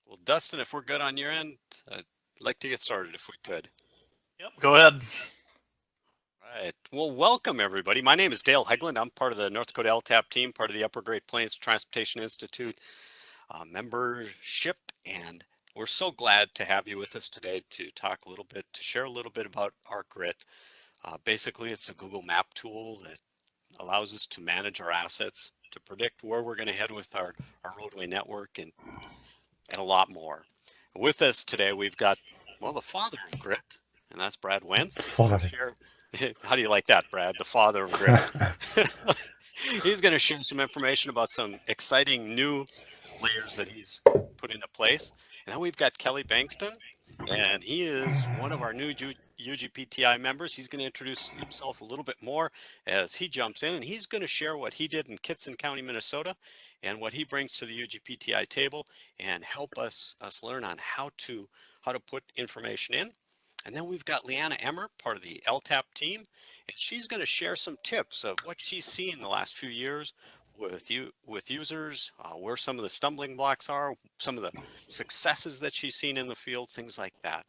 Well, Dustin, if we're good on your end, I'd like to get started if we could. Yep, go ahead. All right. Well, welcome everybody. My name is Dale Hegland. I'm part of the North Dakota LTAP team, part of the Upper Great Plains Transportation Institute membership, and we're so glad to have you with us today to talk a little bit, to share a little bit about our grit. Basically, it's a Google Map tool that allows us to manage our assets, to predict where we're going to head with our roadway network, and a lot more. With us today, we've got, well, the father of grit, and that's Brad Wentz. He's going to Father. share, how do you like that, Brad? The father of grit. He's going to share some information about some exciting new layers that he's put into place. And then we've got Kelly Bengtson, and he is one of our new UGPTI members. He's going to introduce himself a little bit more as he jumps in, and he's going to share what he did in Kittson County, Minnesota, and what he brings to the UGPTI table, and help us learn on how to put information in. And then we've got Leanna Emmer, part of the LTAP team, and she's going to share some tips of what she's seen the last few years with users, where some of the stumbling blocks are, some of the successes that she's seen in the field, things like that.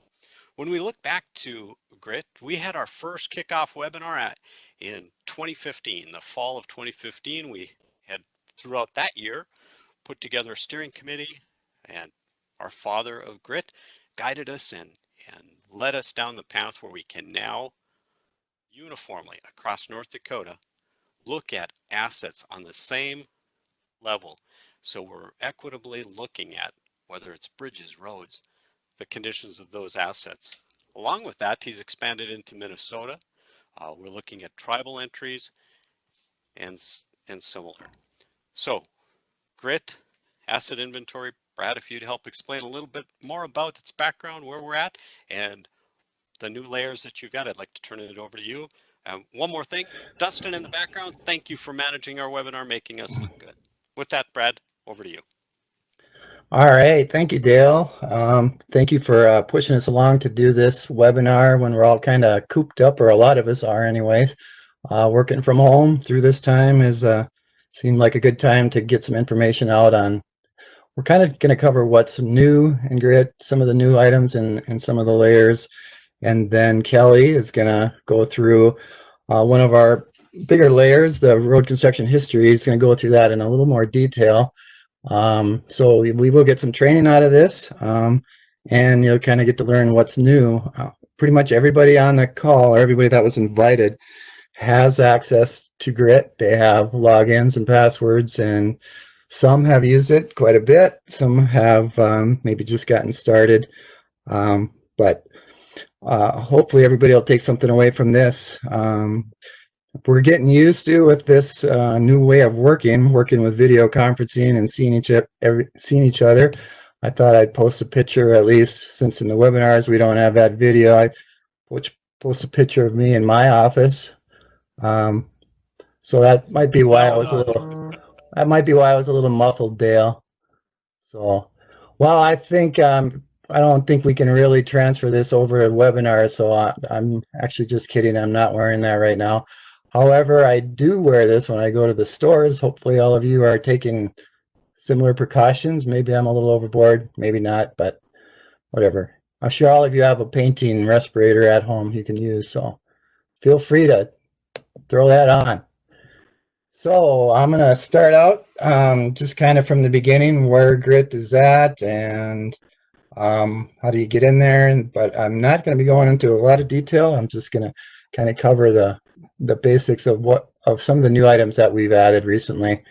When we look back to GRIT, we had our first kickoff webinar in 2015, the fall of 2015. We had throughout that year put together a steering committee, and our father of GRIT guided us and led us down the path where we can now uniformly across North Dakota look at assets on the same level. So we're equitably looking at whether it's bridges, roads, the conditions of those assets. Along with that, he's expanded into Minnesota. We're looking at tribal entries and similar. So GRIT, asset inventory. Brad, if you'd help explain a little bit more about its background, where we're at, and the new layers that you've got, I'd like to turn it over to you. One more thing, Dustin in the background, thank you for managing our webinar, making us look good. With that, Brad, over to you. All right, thank you, Dale. Thank you for pushing us along to do this webinar when we're all kind of cooped up, or a lot of us are anyways. Working from home through this time has seemed like a good time to get some information out on. We're kind of going to cover what's new in GRIT, some of the new items and some of the layers. And then Kelly is going to go through one of our bigger layers, the road construction history. He's going to go through that in a little more detail. So we will get some training out of this, and you'll kind of get to learn what's new. Pretty much everybody on the call, or everybody that was invited, has access to GRIT. They have logins and passwords, and some have used it quite a bit. Some have maybe just gotten started, but hopefully everybody will take something away from this. We're getting used to with this new way of working with video conferencing and seeing each other. I thought I'd post a picture, at least since in the webinars we don't have that video. I post a picture of me in my office. So that might be why I was a little muffled, Dale. So, well, I think I don't think we can really transfer this over a webinar, so I'm actually just kidding. I'm not wearing that right now. However, I do wear this when I go to the stores. Hopefully all of you are taking similar precautions. Maybe I'm a little overboard, maybe not, but whatever. I'm sure all of you have a painting respirator at home you can use, so feel free to throw that on. So I'm going to start out just kind of from the beginning, where GRIT is at, and how do you get in there. But I'm not going to be going into a lot of detail. I'm just going to kind of cover the basics of some of the new items that we've added recently.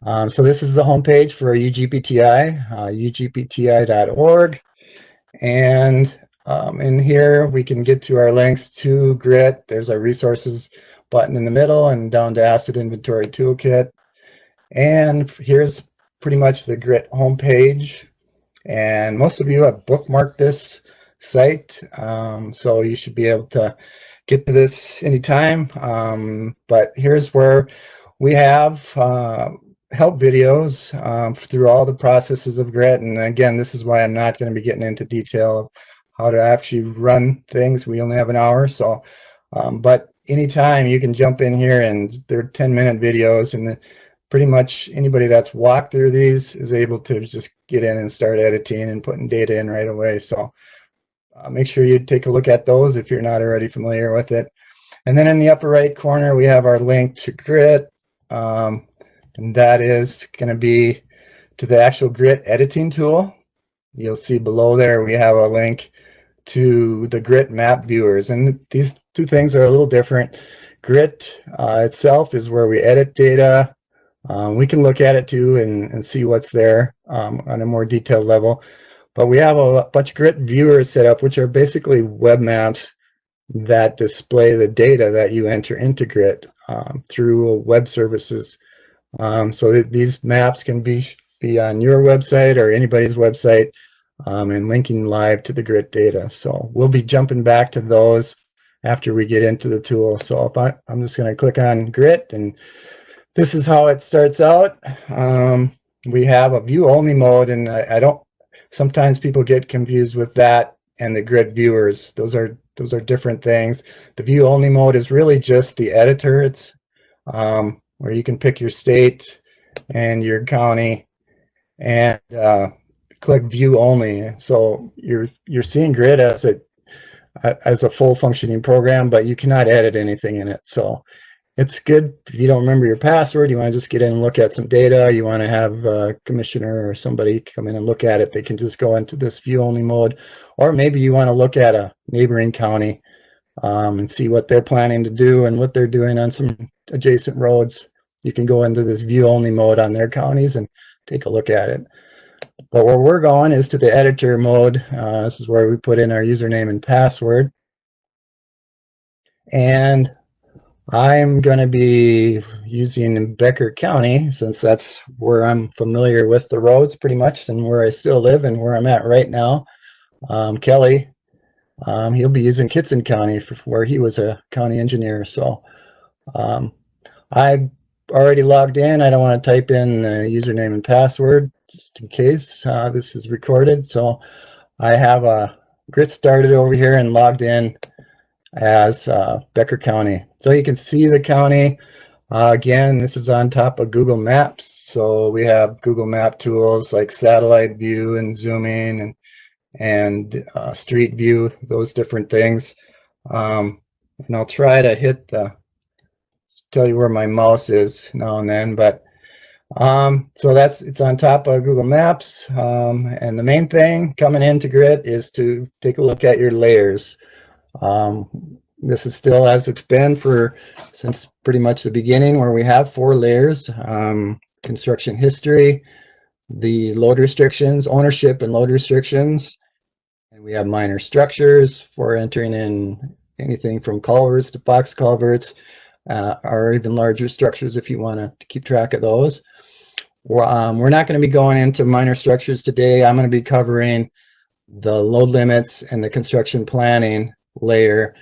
So this is the homepage for UGPTI, ugpti.org, and in here we can get to our links to GRIT. There's our resources button in the middle, and down to asset inventory toolkit. And here's pretty much the GRIT homepage. And most of you have bookmarked this site, so you should be able to get to this anytime. But here's where we have help videos through all the processes of GRIT. And again, this is why I'm not going to be getting into detail of how to actually run things. We only have an hour, so but anytime you can jump in here, and they're 10-minute videos, and pretty much anybody that's walked through these is able to just get in and start editing and putting data in right away. So make sure you take a look at those if you're not already familiar with it. And then in the upper right corner, we have our link to Grit. And that is going to be to the actual Grit editing tool. You'll see below there we have a link to the Grit map viewers. And these two things are a little different. Grit itself is where we edit data. We can look at it too and see what's there on a more detailed level. But we have a bunch of Grit viewers set up, which are basically web maps that display the data that you enter into Grit through web services. So these maps can be on your website or anybody's website and linking live to the Grit data. So we'll be jumping back to those after we get into the tool. So if I'm just going to click on Grit, and this is how it starts out. We have a view only mode, and I don't, sometimes people get confused with that and the Grit viewers. Those are different things. The view only mode is really just the editor. It's where you can pick your state and your county and click view only. So you're seeing Grit as a full functioning program, but you cannot edit anything in it. So it's good if you don't remember your password, you want to just get in and look at some data, you want to have a commissioner or somebody come in and look at it, they can just go into this view only mode. Or maybe you want to look at a neighboring county and see what they're planning to do and what they're doing on some adjacent roads. You can go into this view only mode on their counties and take a look at it. But where we're going is to the editor mode. This is where we put in our username and password. And I'm going to be using Becker County since that's where I'm familiar with the roads pretty much and where I still live and where I'm at right now. Kelly, he'll be using Kitson County where he was a county engineer. So I've already logged in. I don't want to type in the username and password just in case this is recorded. So I have a Grit started over here and logged in as Becker County. So you can see the county. Again, this is on top of Google Maps. So we have Google Map tools like satellite view and zooming and street view, those different things. And I'll try to tell you where my mouse is now and then, but so it's on top of Google Maps. And the main thing coming into Grit is to take a look at your layers. This is still as it's been since pretty much the beginning, where we have 4 layers: construction history, the load restrictions, ownership and load restrictions, and we have minor structures for entering in anything from culverts to box culverts, or even larger structures if you want to keep track of those. We're not going to be going into minor structures today. I'm going to be covering the load limits and the construction planning layer,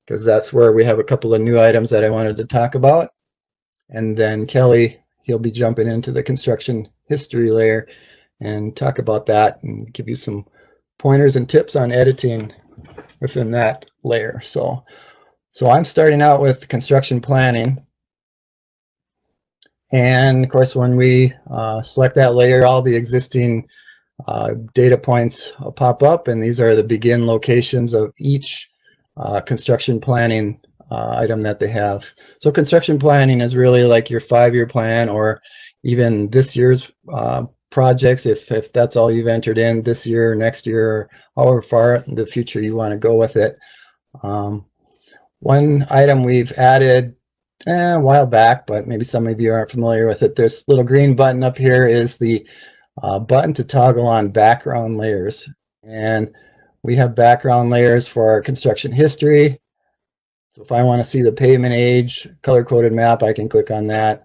because that's where we have a couple of new items that I wanted to talk about. And then Kelly, he'll be jumping into the construction history layer and talk about that and give you some pointers and tips on editing within that layer. So I'm starting out with construction planning. And of course, when we select that layer, all the existing data points will pop up, and these are the begin locations of each construction planning item that they have. So construction planning is really like your 5-year plan, or even this year's projects, if that's all you've entered in this year or next year, or however far in the future you want to go with it. One item we've added a while back, but maybe some of you aren't familiar with it. This little green button up here is the button to toggle on background layers. And we have background layers for our construction history. So if I want to see the pavement age color-coded map, I can click on that.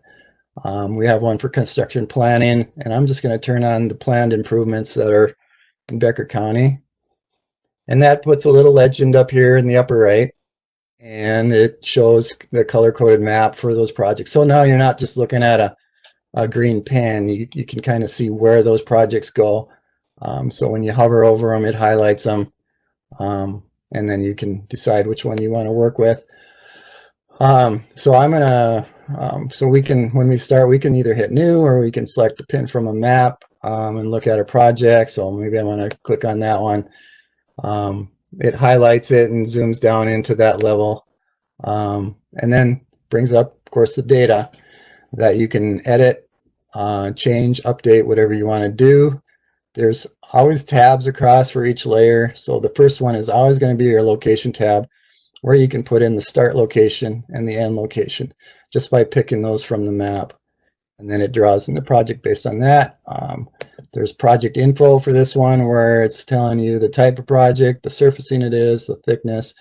We have one for construction planning, and I'm just going to turn on the planned improvements that are in Becker County. And that puts a little legend up here in the upper right, and it shows the color-coded map for those projects. So now you're not just looking at a green pen. You can kind of see where those projects go. So when you hover over them, it highlights them, and then you can decide which one you want to work with. So I'm going to So we can, when we start, we can either hit new or we can select a pin from a map and look at a project. So maybe I want to click on that one. It highlights it and zooms down into that level, and then brings up, of course, the data that you can edit, change, update, whatever you want to do. There's always tabs across for each layer. So the first one is always going to be your location tab, where you can put in the start location and the end location just by picking those from the map. And then it draws in the project based on that. There's project info for this one, where it's telling you the type of project, the surfacing it is, the thickness,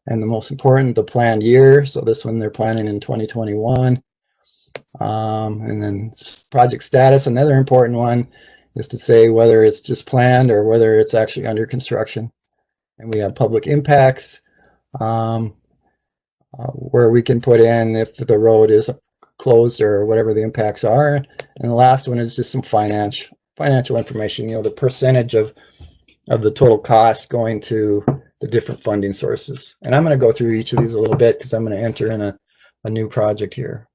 and the most important, the planned year. So this one they're planning in 2021. And then project status, another important one, is to say whether it's just planned or whether it's actually under construction. And we have public impacts, where we can put in if the road is closed or whatever the impacts are. And the last one is just some financial information, the percentage of the total cost going to the different funding sources. And I'm going to go through each of these a little bit because I'm going to enter in a new project here.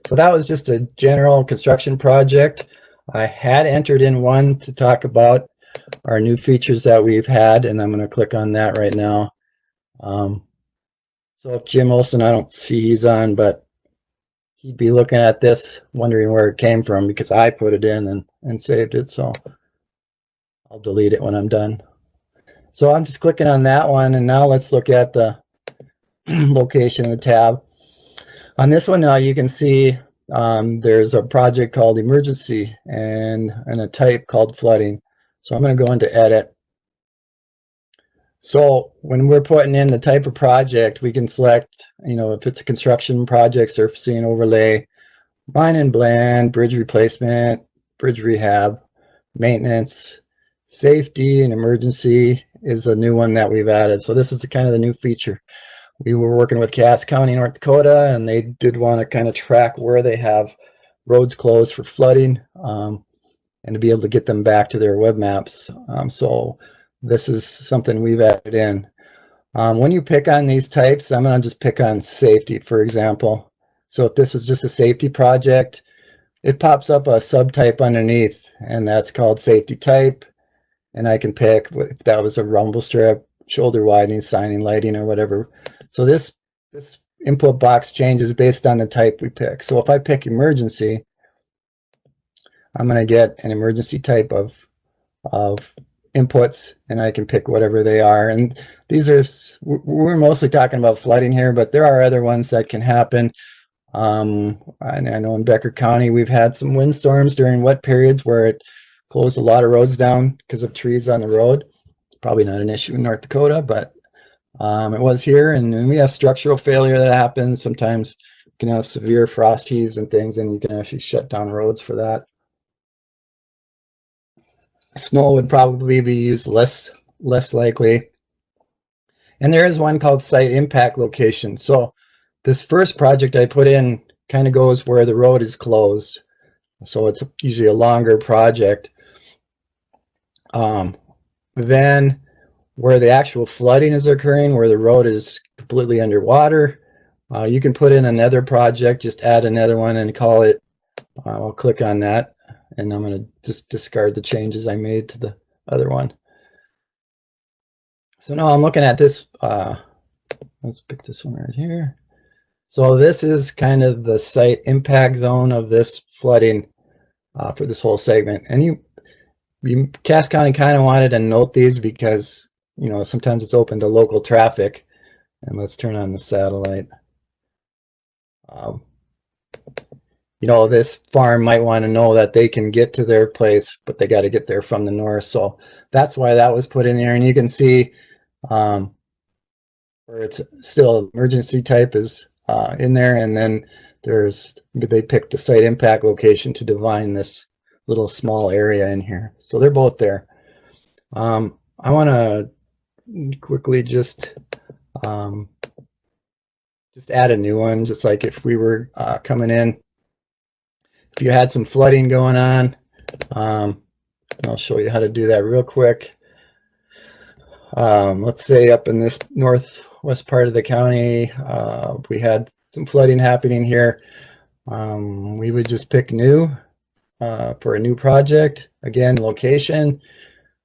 So that was just a general construction project. I had entered in one to talk about our new features that we've had, and I'm going to click on that right now. So if Jim Olson, I don't see he's on, but he'd be looking at this, wondering where it came from because I put it in and saved it. So I'll delete it when I'm done. So I'm just clicking on that one, and now let's look at the location of the tab. On this one now you can see there's a project called emergency and a type called flooding. So I'm going to go into edit. So when we're putting in the type of project, we can select, if it's a construction project, surfacing, overlay, line and blend, bridge replacement, bridge rehab, maintenance, safety, and emergency is a new one that we've added. So this is kind of the new feature. We were working with Cass County, North Dakota, and they did want to kind of track where they have roads closed for flooding, and to be able to get them back to their web maps. So this is something we've added in. When you pick on these types, I'm going to just pick on safety, for example. So if this was just a safety project, it pops up a subtype underneath, and that's called safety type. And I can pick if that was a rumble strip, shoulder widening, signing, lighting, or whatever. So this input box changes based on the type we pick. So if I pick emergency, I'm going to get an emergency type of inputs, and I can pick whatever they are. And these are, we're mostly talking about flooding here, but there are other ones that can happen. I know in Becker County we've had some windstorms during wet periods where it closed a lot of roads down because of trees on the road. Probably not an issue in North Dakota, but it was here. And we have structural failure that happens. Sometimes you can have severe frost heaves and things, and you can actually shut down roads for that. Snow would probably be used less likely. And there is one called site impact location. So this first project I put in kind of goes where the road is closed. So it's usually a longer project. Then where the actual flooding is occurring, where the road is completely underwater, you can put in another project, just add another one and call it, I'll click on that, and I'm going to just discard the changes I made to the other one. So now I'm looking at this, let's pick this one right here. So this is kind of the site impact zone of this flooding for this whole segment. And Cass County kind of wanted to note these because, sometimes it's open to local traffic. And let's turn on the satellite. This farm might want to know that they can get to their place, but they got to get there from the north. So that's why that was put in there. And you can see where it's still emergency type is in there. And then they picked the site impact location to define this little small area in here. So they're both there. I want to quickly just add a new one, just like if we were coming in. If you had some flooding going on, I'll show you how to do that real quick. Let's say up in this northwest part of the county, we had some flooding happening here, we would just pick new for a new project. Again, location.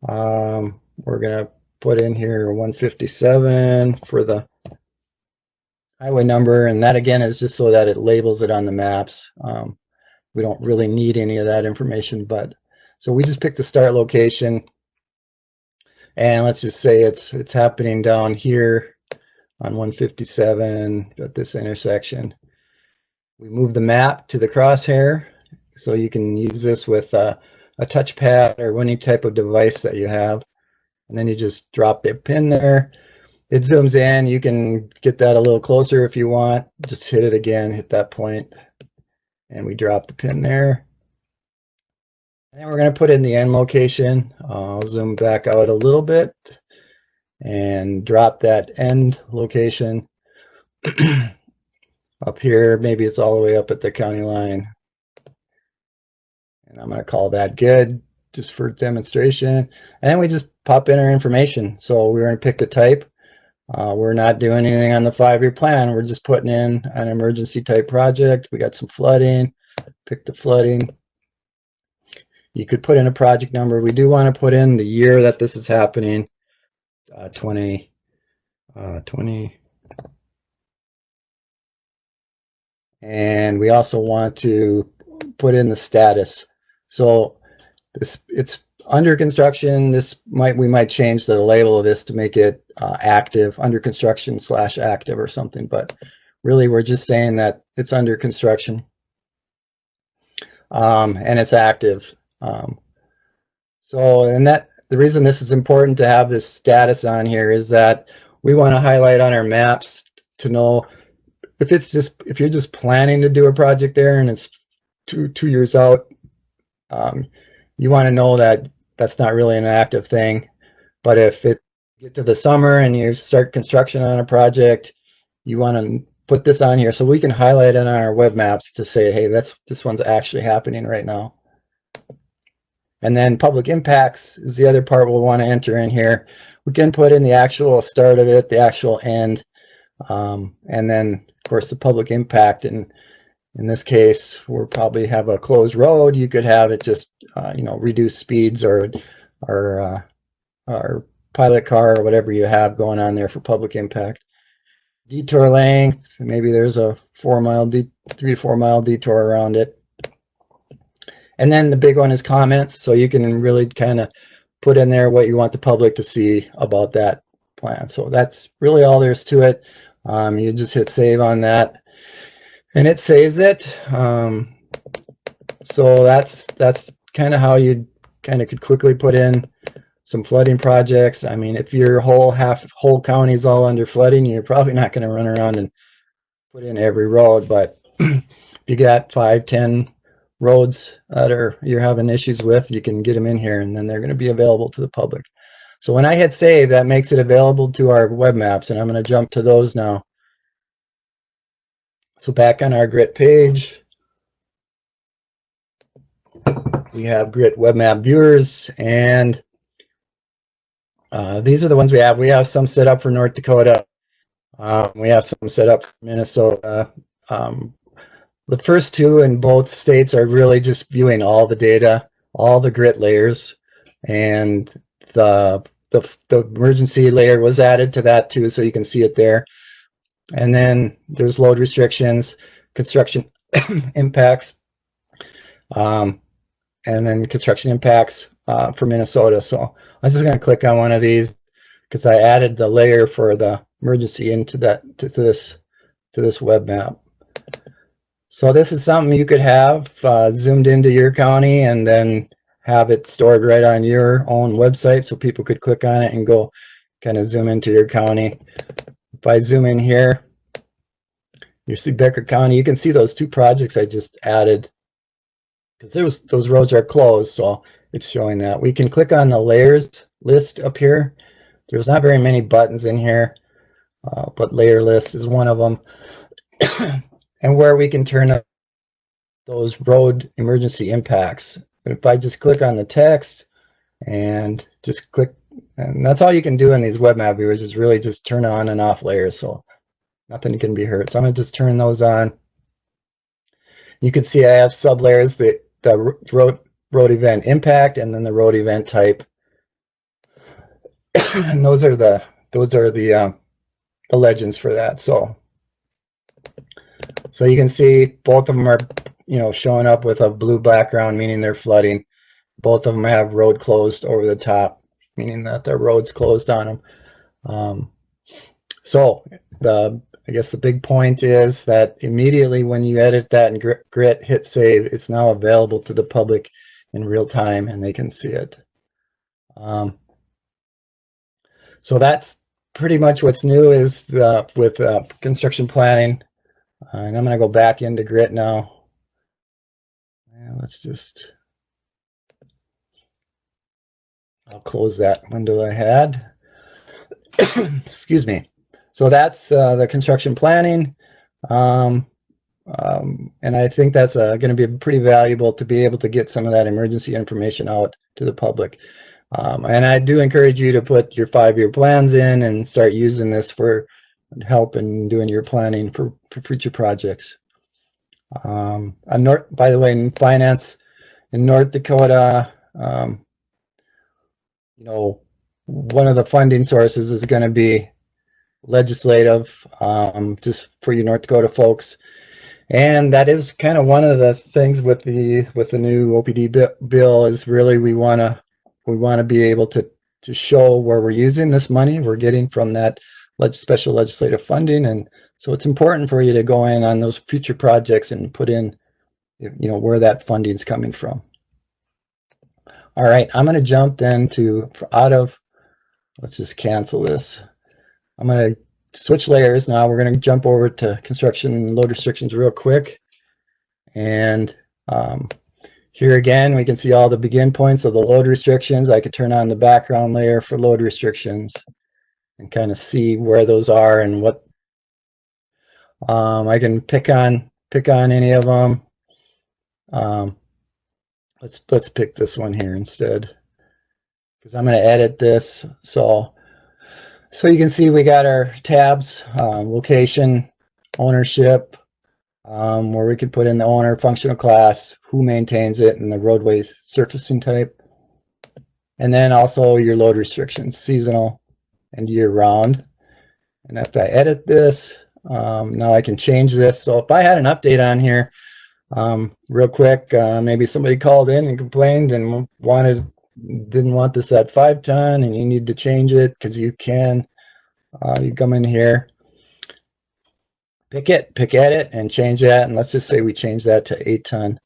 We're going to put in here 157 for the highway number, and that again is just so that it labels it on the maps. We don't really need any of that information, but so we just pick the start location, and let's just say it's happening down here on 157 at this intersection. We move the map to the crosshair, so you can use this with a touchpad or any type of device that you have, and then you just drop the pin there. It zooms in. You can get that a little closer if you want. Just hit it again, hit that point, and we drop the pin there. And then we're going to put in the end location. I'll zoom back out a little bit and drop that end location up here. Maybe it's all the way up at the county line. And I'm going to call that good just for demonstration. And then we just pop in our information. So we're going to pick the type. We're not doing anything on the 5-year plan. We're just putting in an emergency type project. We got some flooding. Pick the flooding. You could put in a project number. We do want to put in the year that this is happening, 2020. And we also want to put in the status. So it's under construction. We might change the label of this to make it active, under construction / active or something, but really we're just saying that it's under construction and it's active. So, and that the reason this is important to have this status on here is that we want to highlight on our maps to know if you're just planning to do a project there and it's two years out, you want to know that that's not really an active thing. But if it get to the summer and you start construction on a project, you want to put this on here so we can highlight in our web maps to say, hey, this one's actually happening right now. And then public impacts is the other part we'll want to enter in here. We can put in the actual start of it, the actual end, and then of course the public impact. And in this case, we'll probably have a closed road. You could have it just reduce speeds or pilot car or whatever you have going on there for public impact. Detour length, maybe there's a 3 to 4 mile detour around it. And then the big one is comments. So you can really kind of put in there what you want the public to see about that plan. So that's really all there's to it. You just hit save on that and it saves it. So that's kind of how you kind of could quickly put in some flooding projects. I mean, if your whole county is all under flooding, you're probably not going to run around and put in every road. But if you got 5-10 roads that you're having issues with, you can get them in here, and then they're going to be available to the public. So when I hit save, that makes it available to our web maps, and I'm going to jump to those now. So back on our grit page, we have grit web map viewers, and these are the ones we have. We have some set up for North Dakota. We have some set up for Minnesota. The first two in both states are really just viewing all the data, all the grit layers, and the emergency layer was added to that too, so you can see it there. And then there's load restrictions, construction impacts, and then construction impacts for Minnesota. So I'm just going to click on one of these because I added the layer for the emergency into to this web map. So this is something you could have zoomed into your county and then have it stored right on your own website so people could click on it and go kind of zoom into your county. If I zoom in here, you see Becker County. You can see those two projects I just added because those roads are closed, so it's showing that. We can click on the layers list up here. There's not very many buttons in here, but layer list is one of them. And where we can turn up those road emergency impacts. If I just click on the text and just click, and that's all you can do in these web map viewers is really just turn on and off layers. So Nothing can be hurt. So I'm going to just turn those on. You can see I have sublayers, the road event impact, and then the road event type. And those are the legends for that. So you can see both of them are, you know, showing up with a blue background, meaning they're flooding. Both of them have road closed over the top, meaning that their road's closed on them. So I guess the big point is that immediately when you edit that and grit, hit save, it's now available to the public in real time and they can see it. So that's pretty much what's new is with construction planning. And I'm going to go back into grit now. And let's just, I'll close that window I had. Excuse me. So that's the construction planning. And I think that's going to be pretty valuable to be able to get some of that emergency information out to the public. And I do encourage you to put your 5-year plans in and start using this for help in doing your planning for future projects. By the way, in finance in North Dakota, you know, one of the funding sources is going to be legislative, just for you North Dakota folks. And that is kind of one of the things with the new OPD bill is really we want to be able to show where we're using this money we're getting from that special legislative funding. And so it's important for you to go in on those future projects and put in, you know, where that funding is coming from. All right, I'm going to jump then let's just cancel this. I'm going to switch layers now. We're going to jump over to construction load restrictions real quick. And here again, we can see all the begin points of the load restrictions. I could turn on the background layer for load restrictions and kind of see where those are and what I can pick on any of them. Let's pick this one here instead, because I'm going to edit this. So you can see we got our tabs, location, ownership, where we could put in the owner, functional class, who maintains it, and the roadway surfacing type. And then also your load restrictions, seasonal and year round. And if I edit this, now I can change this. So if I had an update on here, real quick, maybe somebody called in and complained and didn't want this at 5 ton and you need to change it, because you can, you come in here, pick edit and change that. And let's just say we change that to 8 ton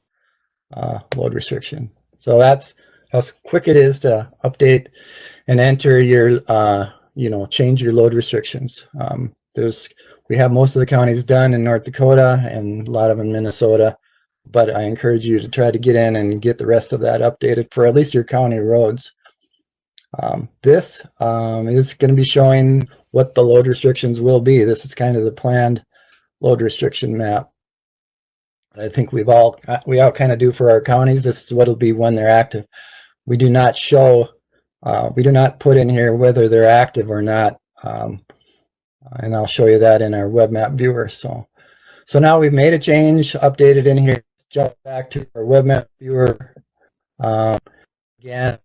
load restriction. So that's how quick it is to update and enter your, you know, change your load restrictions. We have most of the counties done in North Dakota and a lot of them in Minnesota, but I encourage you to try to get in and get the rest of that updated for at least your county roads. This is going to be showing what the load restrictions will be. This is kind of the planned load restriction map. I think we all kind of do for our counties. This is what it'll be when they're active. We do not show, we do not put in here whether they're active or not. And I'll show you that in our web map viewer. So now we've made a change, updated in here. Jump back to our web map viewer. Again,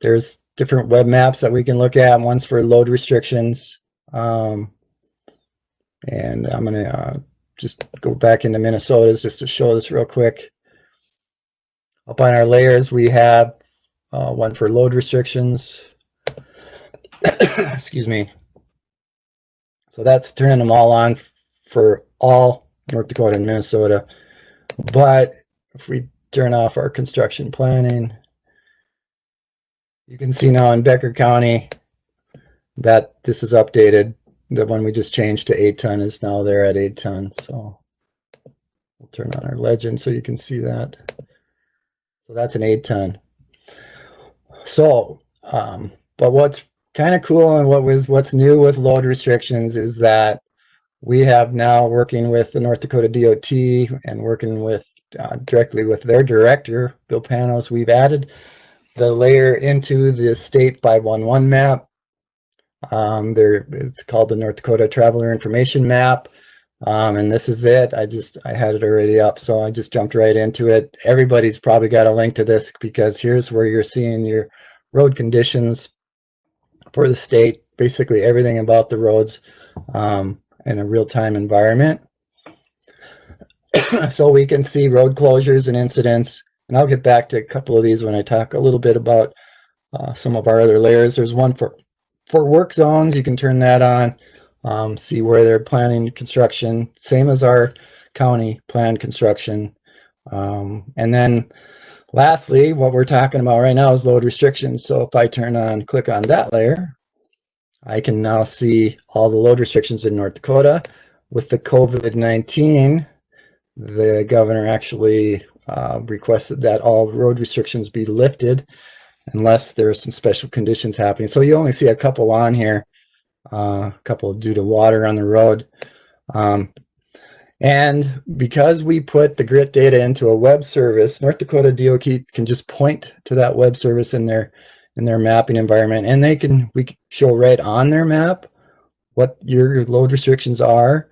there's different web maps that we can look at. One's for load restrictions. And I'm going to just go back into Minnesota's just to show this real quick. Up on our layers, we have one for load restrictions. Excuse me. So that's turning them all on for all North Dakota and Minnesota. But if we turn off our construction planning, you can see now in Becker County that this is updated. The one we just changed to 8 ton is now there at 8 ton. So we'll turn on our legend so you can see that. So that's an 8 ton. So, but what's kind of cool and what's new with load restrictions is that we have now, working with the North Dakota DOT and working with directly with their director, Bill Panos, we've added the layer into the state 511 map. It's called the North Dakota Traveler Information Map. And this is it. I had it already up, so I just jumped right into it. Everybody's probably got a link to this because here's where you're seeing your road conditions for the state, basically everything about the roads in a real-time environment. So we can see road closures and incidents, and I'll get back to a couple of these when I talk a little bit about some of our other layers. There's one for work zones. You can turn that on, see where they're planning construction, same as our county planned construction. And then lastly, what we're talking about right now is load restrictions. So if I click on that layer, I can now see all the load restrictions in North Dakota. With the COVID-19, the governor actually requested that all road restrictions be lifted unless there are some special conditions happening. So you only see a couple on here, a couple due to water on the road. And because we put the grit data into a web service, North Dakota DOT can just point to that web service in their mapping environment, and we can show right on their map what your load restrictions are.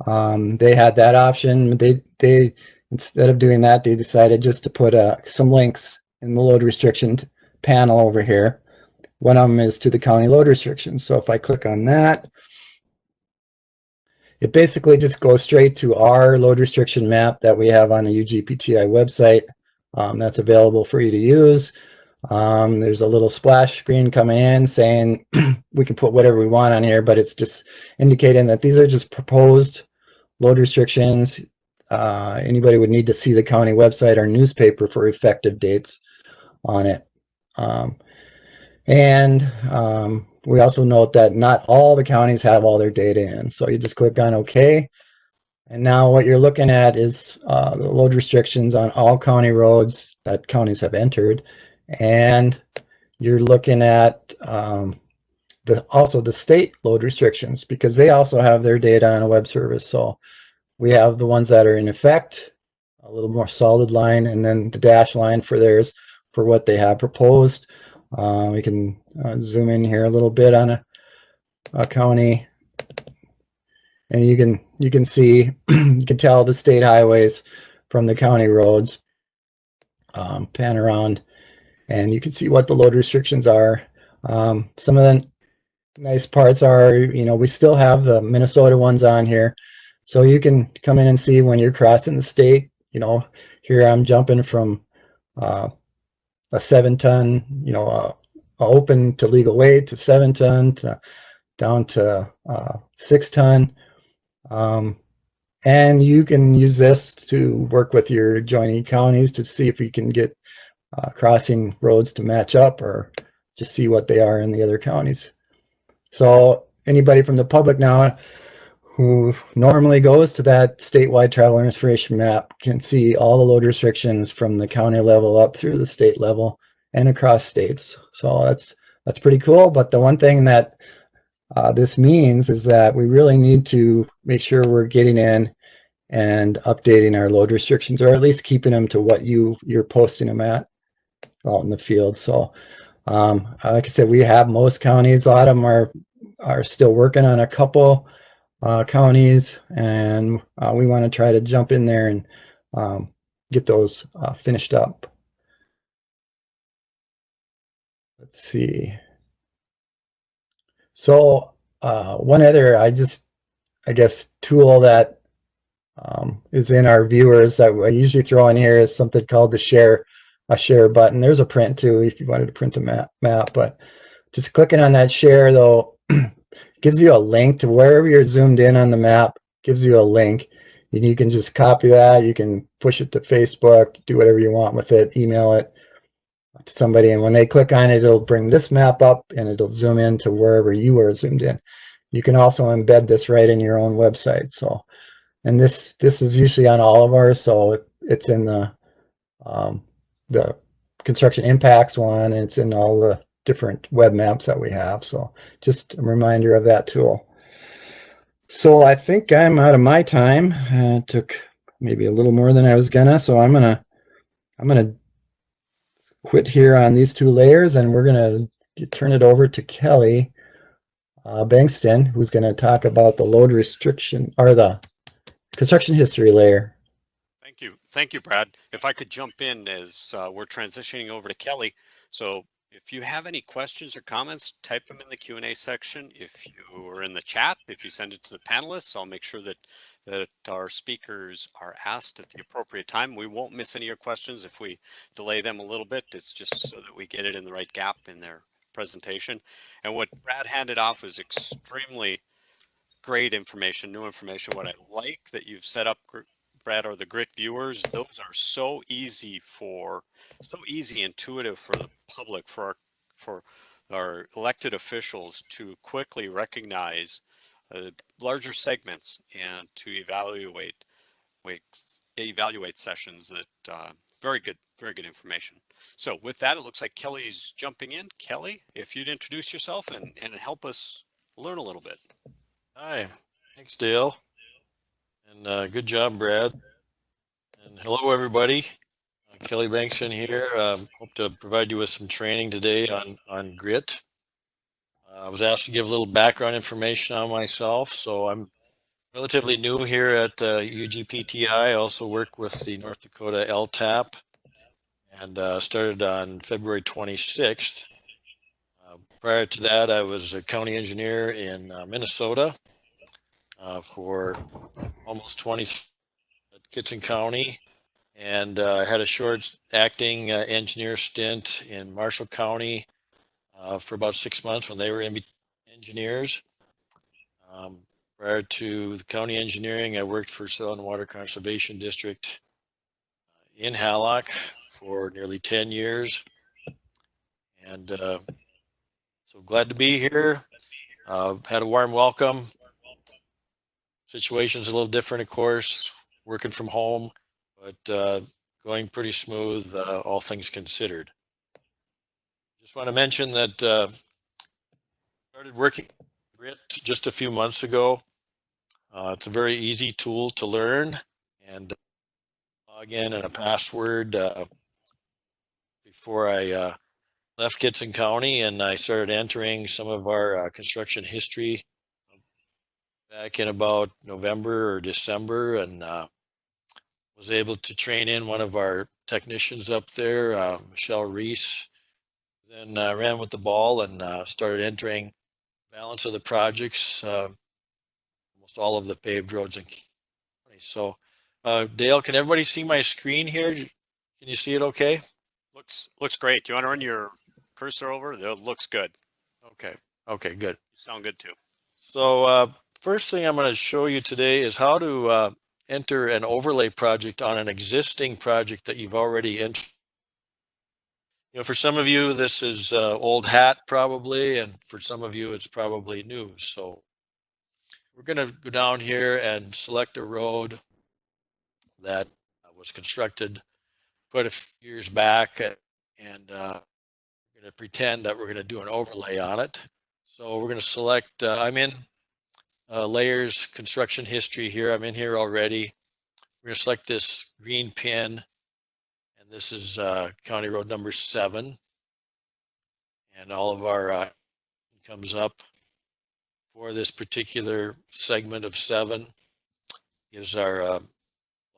They had that option. They instead of doing that, they decided just to put some links in the load restriction panel over here. One of them is to the county load restrictions. So if I click on that, it basically just goes straight to our load restriction map that we have on the UGPTI website. That's available for you to use. There's a little splash screen coming in saying we can put whatever we want on here, but it's just indicating that these are just proposed load restrictions. Anybody would need to see the county website or newspaper for effective dates on it. We also note that not all the counties have all their data in. So you just click on OK. And now what you're looking at is the load restrictions on all county roads that counties have entered. And you're looking at also the state load restrictions, because they also have their data on a web service. So we have the ones that are in effect, a little more solid line, and then the dash line for theirs for what they have proposed. We can zoom in here a little bit on a county, and you can see you can tell the state highways from the county roads. Pan around, and you can see what the load restrictions are. Some of the nice parts are, we still have the Minnesota ones on here, so you can come in and see when you're crossing the state. Here I'm jumping from a 7-ton, open to legal weight, to 7-ton, down to 6-ton. And you can use this to work with your adjoining counties to see if you can get crossing roads to match up, or just see what they are in the other counties. So anybody from the public now who normally goes to that statewide travel information map can see all the load restrictions from the county level up through the state level and across states. So that's pretty cool. But the one thing that this means is that we really need to make sure we're getting in and updating our load restrictions, or at least keeping them to what you're posting them at out in the field. So like I said, we have most counties. A lot of them are still working on a couple counties, and we want to try to jump in there and get those finished up. Let's see. So one other, I guess, tool that is in our viewers that I usually throw in here is something called a share button. There's a print too if you wanted to print a map, but just clicking on that share though gives you a link to wherever you're zoomed in on the map. Gives you a link, and you can just copy that. You can push it to Facebook, do whatever you want with it, email it to somebody, and when they click on it, it'll bring this map up and it'll zoom in to wherever you are zoomed in. You can also embed this right in your own website. So, and this is usually on all of ours, so it's in the construction impacts one, and it's in all the different web maps that we have. So just a reminder of that tool. So I think I'm out of my time. It took maybe a little more than I was gonna, so I'm gonna quit here on these two layers, and we're gonna turn it over to Kelly Bengtson, who's going to talk about the load restriction or the construction history layer. Thank you, Brad. If I could jump in as we're transitioning over to Kelly. So if you have any questions or comments, type them in the Q&A section. If you are in the chat, if you send it to the panelists, I'll make sure that our speakers are asked at the appropriate time. We won't miss any of your questions if we delay them a little bit. It's just so that we get it in the right gap in their presentation. And what Brad handed off was extremely great information, new information. What I like that you've set up, Brad, are the grit viewers. Those are so easy, intuitive for the public, for our elected officials to quickly recognize larger segments and to evaluate sessions that very good information. So with that, it looks like Kelly's jumping in. Kelly, if you'd introduce yourself and help us learn a little bit. Hi, thanks Dale, and good job Brad, and hello everybody. Kelly Bengtson here. Hope to provide you with some training today on grit. I was asked to give a little background information on myself, so I'm relatively new here at UGPTI. I also work with the North Dakota LTAP and started on February 26th. Prior to that, I was a county engineer in Minnesota for almost 20 at Kitson County, and had a short acting engineer stint in Marshall County for about 6 months when they were in engineers. Prior to the county engineering, I worked for Soil and Water Conservation District in Hallock for nearly 10 years, and so glad to be here. Had a warm welcome. Situation's a little different, of course, working from home, but going pretty smooth, all things considered. Just want to mention that started working grit just a few months ago. It's a very easy tool to learn, and log in and a password before I left Kitson County, and I started entering some of our construction history back in about November or December, and was able to train in one of our technicians up there, Michelle Reese. Then ran with the ball and started entering balance of the projects, almost all of the paved roads in county. So Dale, can everybody see my screen here? Can you see it okay? Looks great. Do you want to run your cursor over? It looks good. Okay, good. You sound good too. So first thing I'm going to show you today is how to enter an overlay project on an existing project that you've already entered. You know, for some of you, this is old hat probably, and for some of you, it's probably new. So we're going to go down here and select a road that was constructed quite a few years back, and we're going to pretend that we're going to do an overlay on it. So we're going to select, I'm in layers construction history here. I'm in here already. We're going to select this green pin, and this is County Road number 7. And all of our comes up for this particular segment of 7. Gives our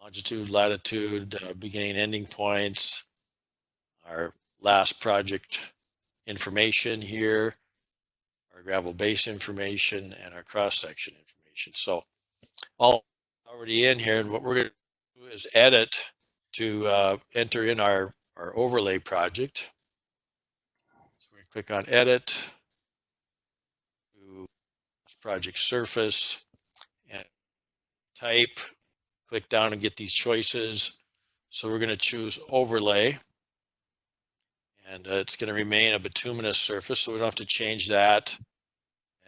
longitude, latitude, beginning, ending points, our last project information here, our gravel base information, and our cross-section information. So all already in here, and what we're going to do is edit to enter in our overlay project. So we're going to click on edit, to project surface, and type, click down and get these choices. So we're going to choose overlay, and it's going to remain a bituminous surface, so we don't have to change that.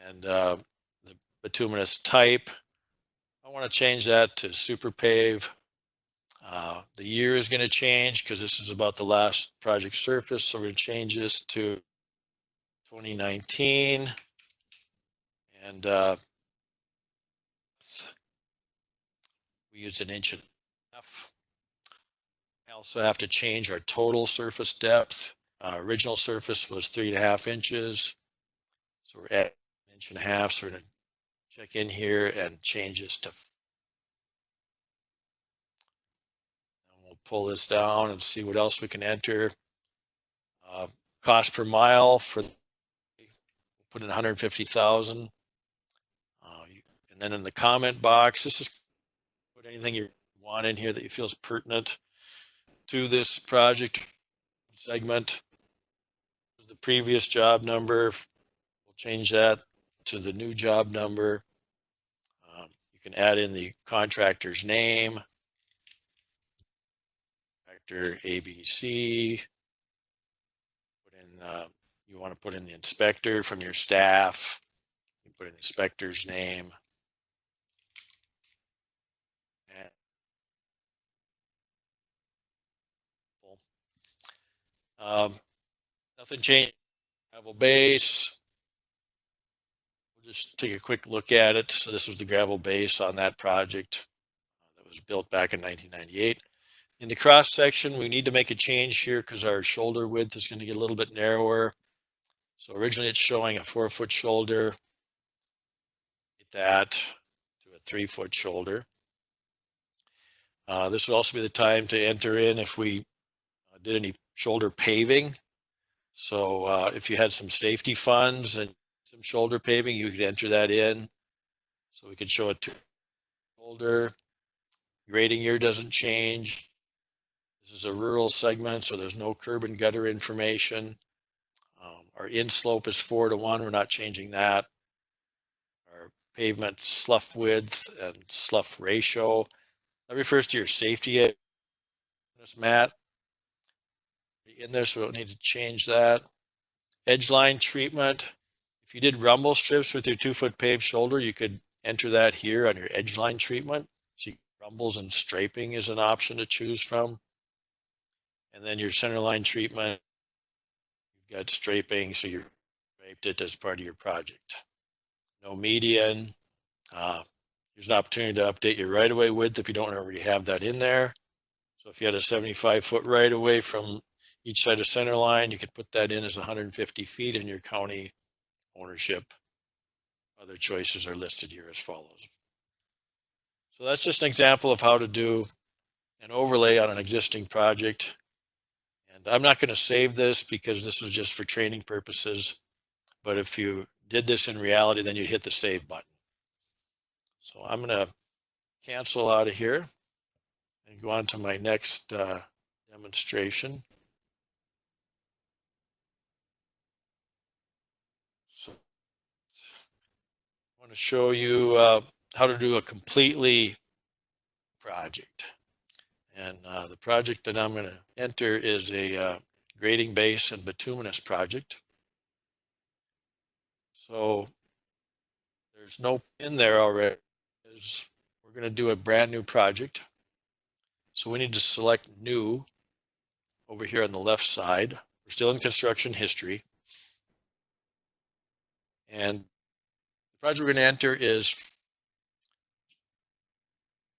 And the bituminous type, I want to change that to super pave. The year is going to change because this is about the last project surface, so we're going to change this to 2019. And we use an inch and a half. I also have to change our total surface depth. Original surface was 3.5 inches, so we're at 1 1.5 inches. So we're going to check in here and change this to. And we'll pull this down and see what else we can enter. Cost per mile for, put in 150,000. And then in the comment box, this is put anything you want in here that you feel is pertinent to this project segment. The previous job number, we'll change that to the new job number. You can add in the contractor's name, contractor ABC. Put in, you want to put in the inspector from your staff. You put in the inspector's name. Nothing changed. Gravel base. We'll just take a quick look at it. So this was the gravel base on that project that was built back in 1998. In the cross section, we need to make a change here because our shoulder width is going to get a little bit narrower. So originally it's showing a 4-foot shoulder. Get that to a 3-foot shoulder. This would also be the time to enter in if we did any shoulder paving. So if you had some safety funds and some shoulder paving, you could enter that in. So we could show it to shoulder. Grading year doesn't change. This is a rural segment, so there's no curb and gutter information. Our in-slope is 4:1. We're not changing that. Our pavement slough width and slough ratio. That refers to your safety. Mat in there, so we don't need to change that. Edge line treatment. If you did rumble strips with your 2-foot paved shoulder, you could enter that here on your edge line treatment. So rumbles and striping is an option to choose from. And then your center line treatment, you've got striping, so you striped it as part of your project. No median. There's an opportunity to update your right-of-way width if you don't already have that in there. So if you had a 75-foot right-of-way from each side of center line, you could put that in as 150 feet in your county ownership. Other choices are listed here as follows. So that's just an example of how to do an overlay on an existing project. And I'm not going to save this because this was just for training purposes. But if you did this in reality, then you'd hit the save button. So I'm going to cancel out of here and go on to my next demonstration. So I want to show you how to do a completely project. And the project that I'm going to enter is a grading base and bituminous project. So there's no in there already. We're going to do a brand new project. So we need to select new over here on the left side. We're still in construction history. And the project we're going to enter is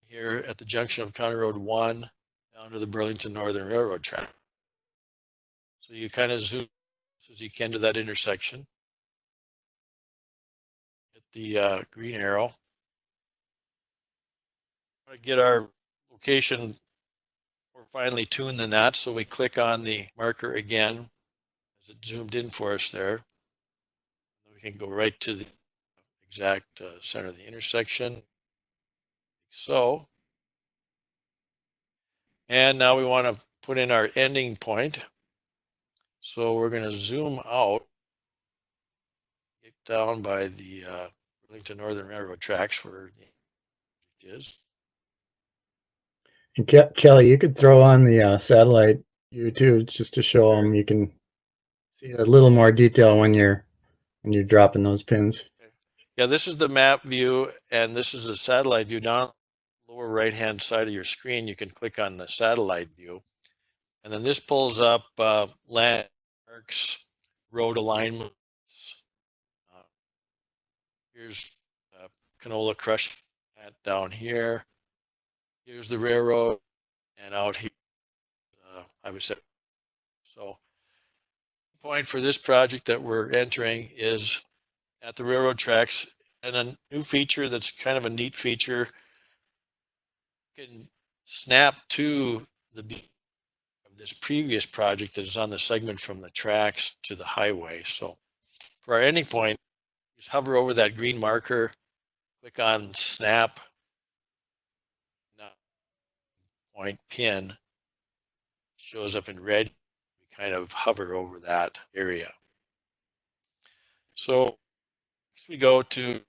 here at the junction of County Road 1 down to the Burlington Northern Railroad track. So you kind of zoom as you can to that intersection. Hit the green arrow. To get our location more finely tuned than that, so we click on the marker again as it zoomed in for us there. We can go right to the exact center of the intersection. Like so. And now we want to put in our ending point. So we're going to zoom out, get down by the Burlington Northern Railroad tracks where the project is. And Kelly, you could throw on the satellite view too, just to show them. You can see a little more detail when you're dropping those pins. Yeah, this is the map view, and this is the satellite view. Down the lower right-hand side of your screen, you can click on the satellite view, and then this pulls up landmarks, road alignments. Here's canola crush plant down here. Here's the railroad, and out here, I would say. So, the point for this project that we're entering is at the railroad tracks. And a new feature that's kind of a neat feature, you can snap to the beam of this previous project that is on the segment from the tracks to the highway. So for our ending point, just hover over that green marker, click on snap, point pin, shows up in red. We kind of hover over that area. So next we go to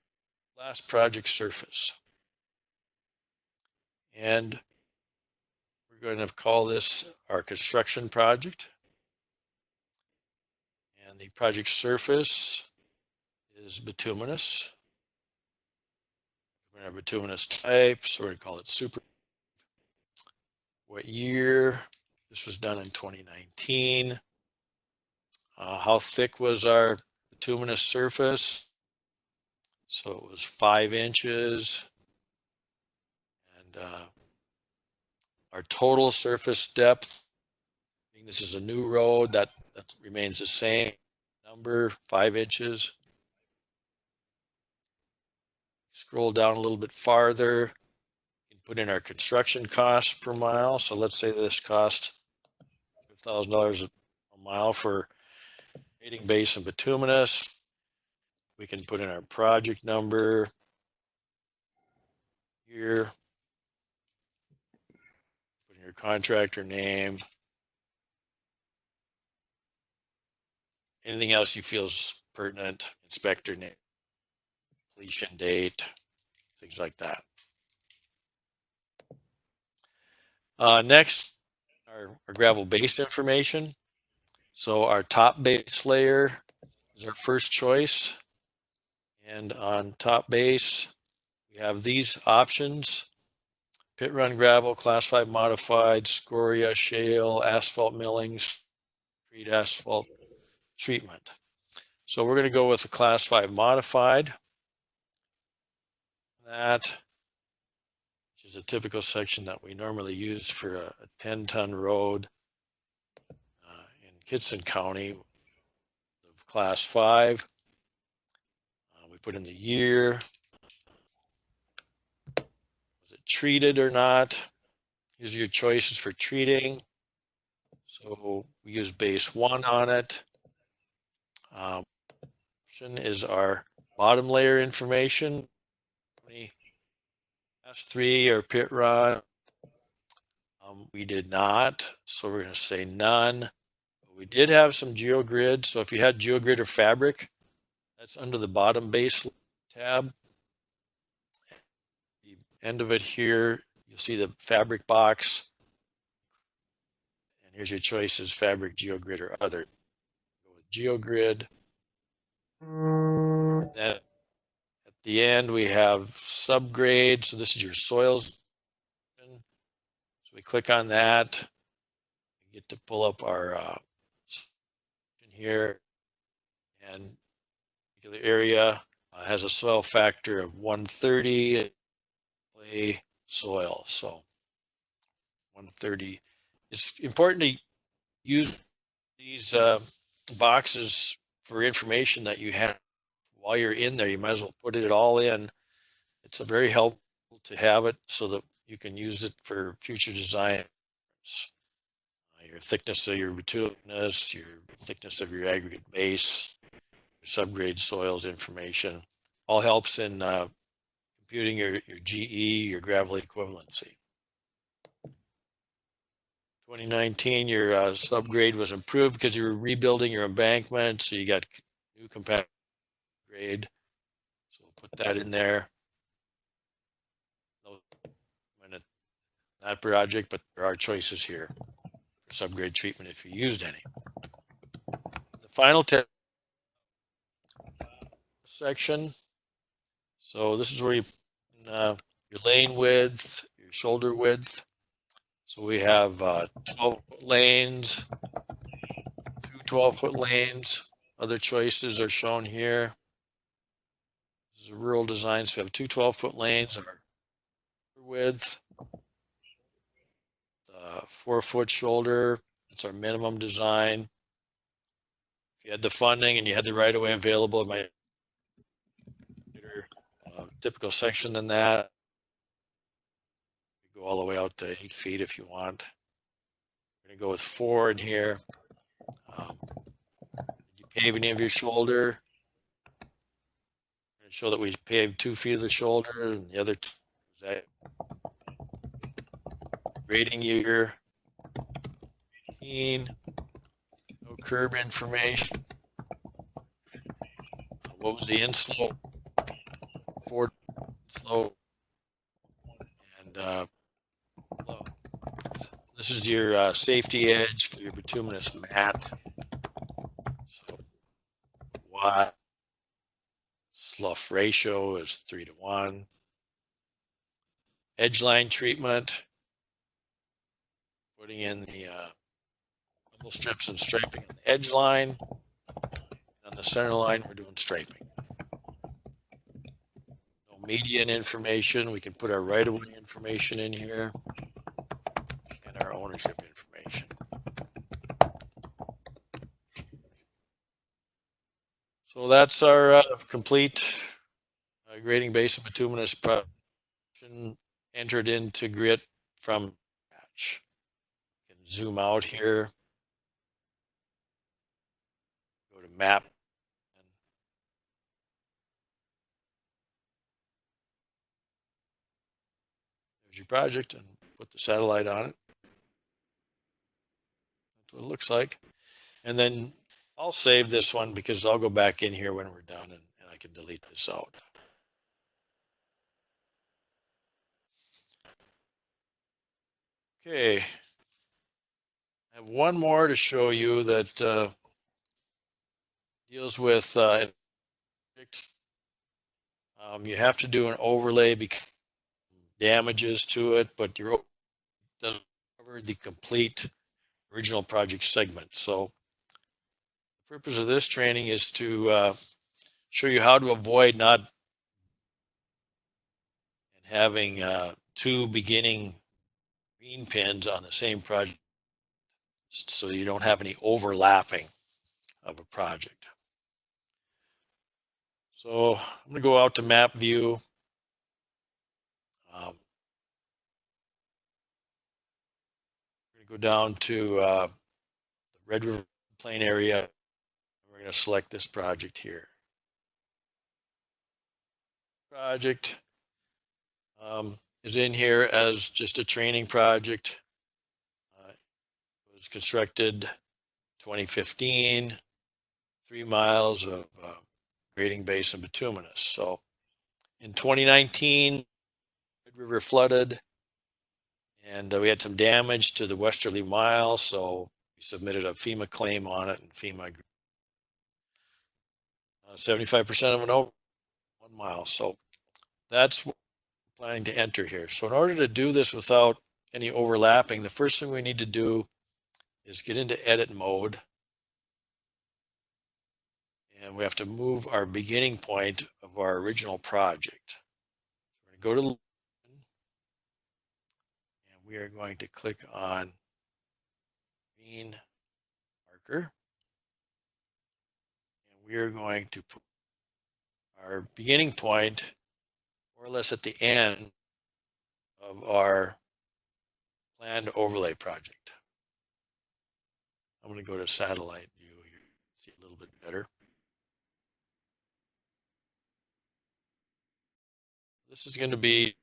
last project surface. And we're going to call this our construction project. And the project surface is bituminous. We're going to have bituminous type, so we're going to call it super. What year? This was done in 2019. How thick was our bituminous surface? So it was 5 inches. And our total surface depth, this is a new road, that remains the same number, 5 inches. Scroll down a little bit farther, you can put in our construction costs per mile. So let's say this cost $1,000 a mile for grading base and bituminous. We can put in our project number here, put in your contractor name, anything else you feel is pertinent, inspector name, completion date, things like that. Next, our gravel base information. So our top base layer is our first choice. And on top base, we have these options: pit run gravel, class 5 modified, scoria, shale, asphalt millings, concrete asphalt treatment. So we're going to go with the class 5 modified. That, which is a typical section that we normally use for a 10-ton road in Kittson County of class 5. We put in the year. Was it treated or not? These are your choices for treating. So we use base 1 on it. Option is our bottom layer information. S3 or pit run. We did not, so we're going to say none. We did have some GeoGrid, so if you had GeoGrid or Fabric, that's under the bottom base tab. The end of it here, you'll see the Fabric box. And here's your choices: Fabric, GeoGrid, or other. Go with GeoGrid. Then at the end, we have subgrade. So this is your soils. So we click on that. We get to pull up our here, and particular area has a soil factor of 130, clay soil. So 130. It's important to use these boxes for information that you have while you're in there. You might as well put it all in. It's a very helpful to have it so that you can use it for future design. Your thickness of your bituminous, your thickness of your aggregate base, your subgrade soils information, all helps in computing your GE, your gravel equivalency. 2019, your subgrade was improved because you were rebuilding your embankment, so you got new compact grade. So we'll put that in there. That project, but there are choices here for subgrade treatment if you used any. The final tip section. So this is where you your lane width, your shoulder width. So we have 12-foot lanes, 2 12-foot lanes. Other choices are shown here. This is a rural design, so we have 2 12-foot lanes of our width. 4-foot shoulder, it's our minimum design. If you had the funding and you had the right of way available, it might typical section than that. Go all the way out to 8 feet if you want. We're gonna go with 4 in here. Did you pave any of your shoulder? We're gonna show that we paved 2 feet of the shoulder, and the other is that grading year. No curb information. What was the inslope? 4 slope. And this is your safety edge for your bituminous mat. So what slough ratio is 3:1. Edge line treatment. Putting in the little strips and striping on the edge line. On the center line, we're doing striping. No median information. We can put our right-of-way information in here and our ownership information. So that's our complete grading base of bituminous production entered into grit from scratch. You can zoom out here. Go to map. There's your project and put the satellite on it. That's what it looks like. And then I'll save this one because I'll go back in here when we're done and I can delete this out. Okay. I have one more to show you that deals with you have to do an overlay because damages to it, but your doesn't cover the complete original project segment. So the purpose of this training is to show you how to avoid not having 2 beginning green pins on the same project, so you don't have any overlapping of a project. So I'm going to go out to map view. We're going to go down to the Red River Plain area. We're going to select this project here. Project is in here as just a training project. It was constructed 2015, 3 miles of grading base and bituminous. So in 2019, Red River flooded and we had some damage to the westerly mile. So we submitted a FEMA claim on it, and FEMA 75% of an over 1 mile. So that's what we're planning to enter here. So in order to do this without any overlapping, the first thing we need to do is get into edit mode. And we have to move our beginning point of our original project. We're going to go to, and we are going to click on green marker. And we are going to put our beginning point more or less at the end of our planned overlay project. I'm going to go to satellite view here, see a little bit better. This is going to be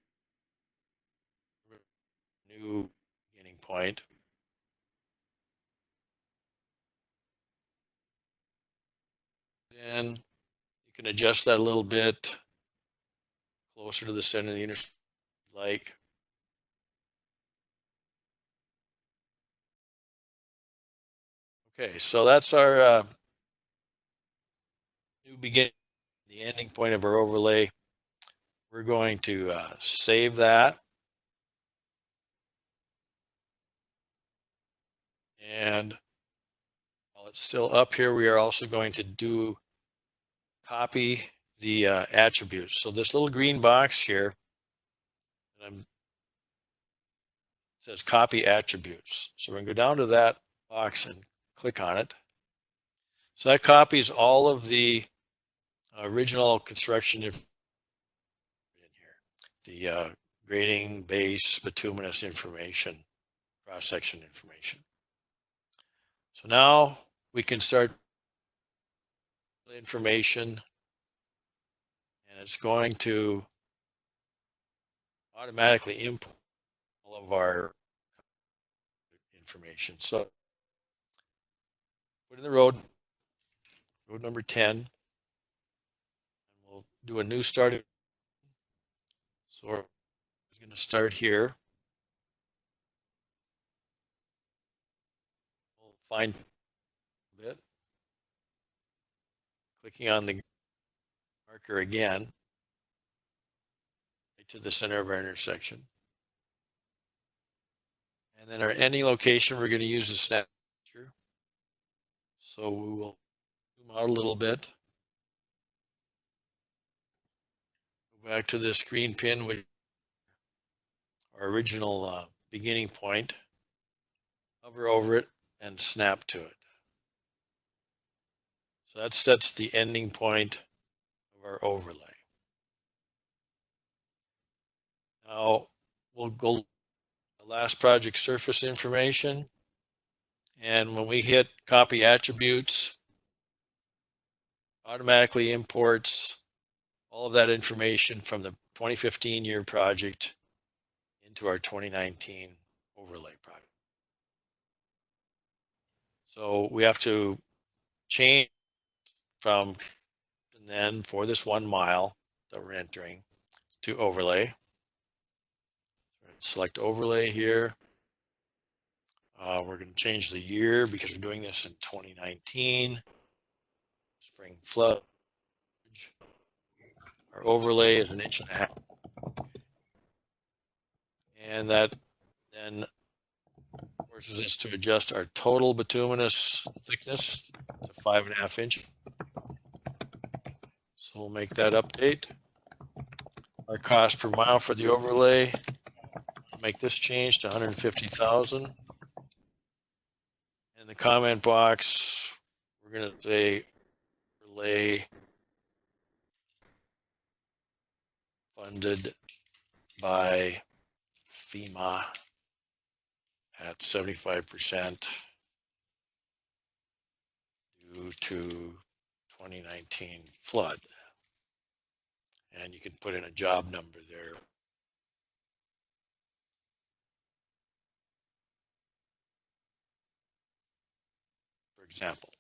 a new beginning point. And you can adjust that a little bit closer to the center of the intersection, like. Okay, so that's our new beginning, the ending point of our overlay. We're going to save that. And while it's still up here, we are also going to copy the attributes. So this little green box here, it says copy attributes. So we're going to go down to that box and click on it. So that copies all of the original construction the grading base bituminous information, cross-section information. So now we can start the information, and it's going to automatically import all of our information. So put in the road number 10, and we'll do a new start. So we're going to start here. We'll find a bit, clicking on the marker again, right to the center of our intersection. And then our ending location, we're going to use the snap picture. So we will zoom out a little bit. Go back to this green pin, which our original beginning point. Hover over it and snap to it. So that sets the ending point of our overlay. Now we'll go the last project surface information, and when we hit copy attributes, automatically imports all of that information from the 2015 year project into our 2019 overlay project. So we have to change from and then for this 1 mile that we're entering to overlay. Select overlay here. We're going to change the year because we're doing this in 2019. Spring flood. Our overlay is 1.5 inches. And that then forces us to adjust our total bituminous thickness to 5.5 inches. So we'll make that update. Our cost per mile for the overlay, make this change to 150,000. In the comment box, we're going to say overlay funded by FEMA at 75% due to 2019 flood. And you can put in a job number there. For example.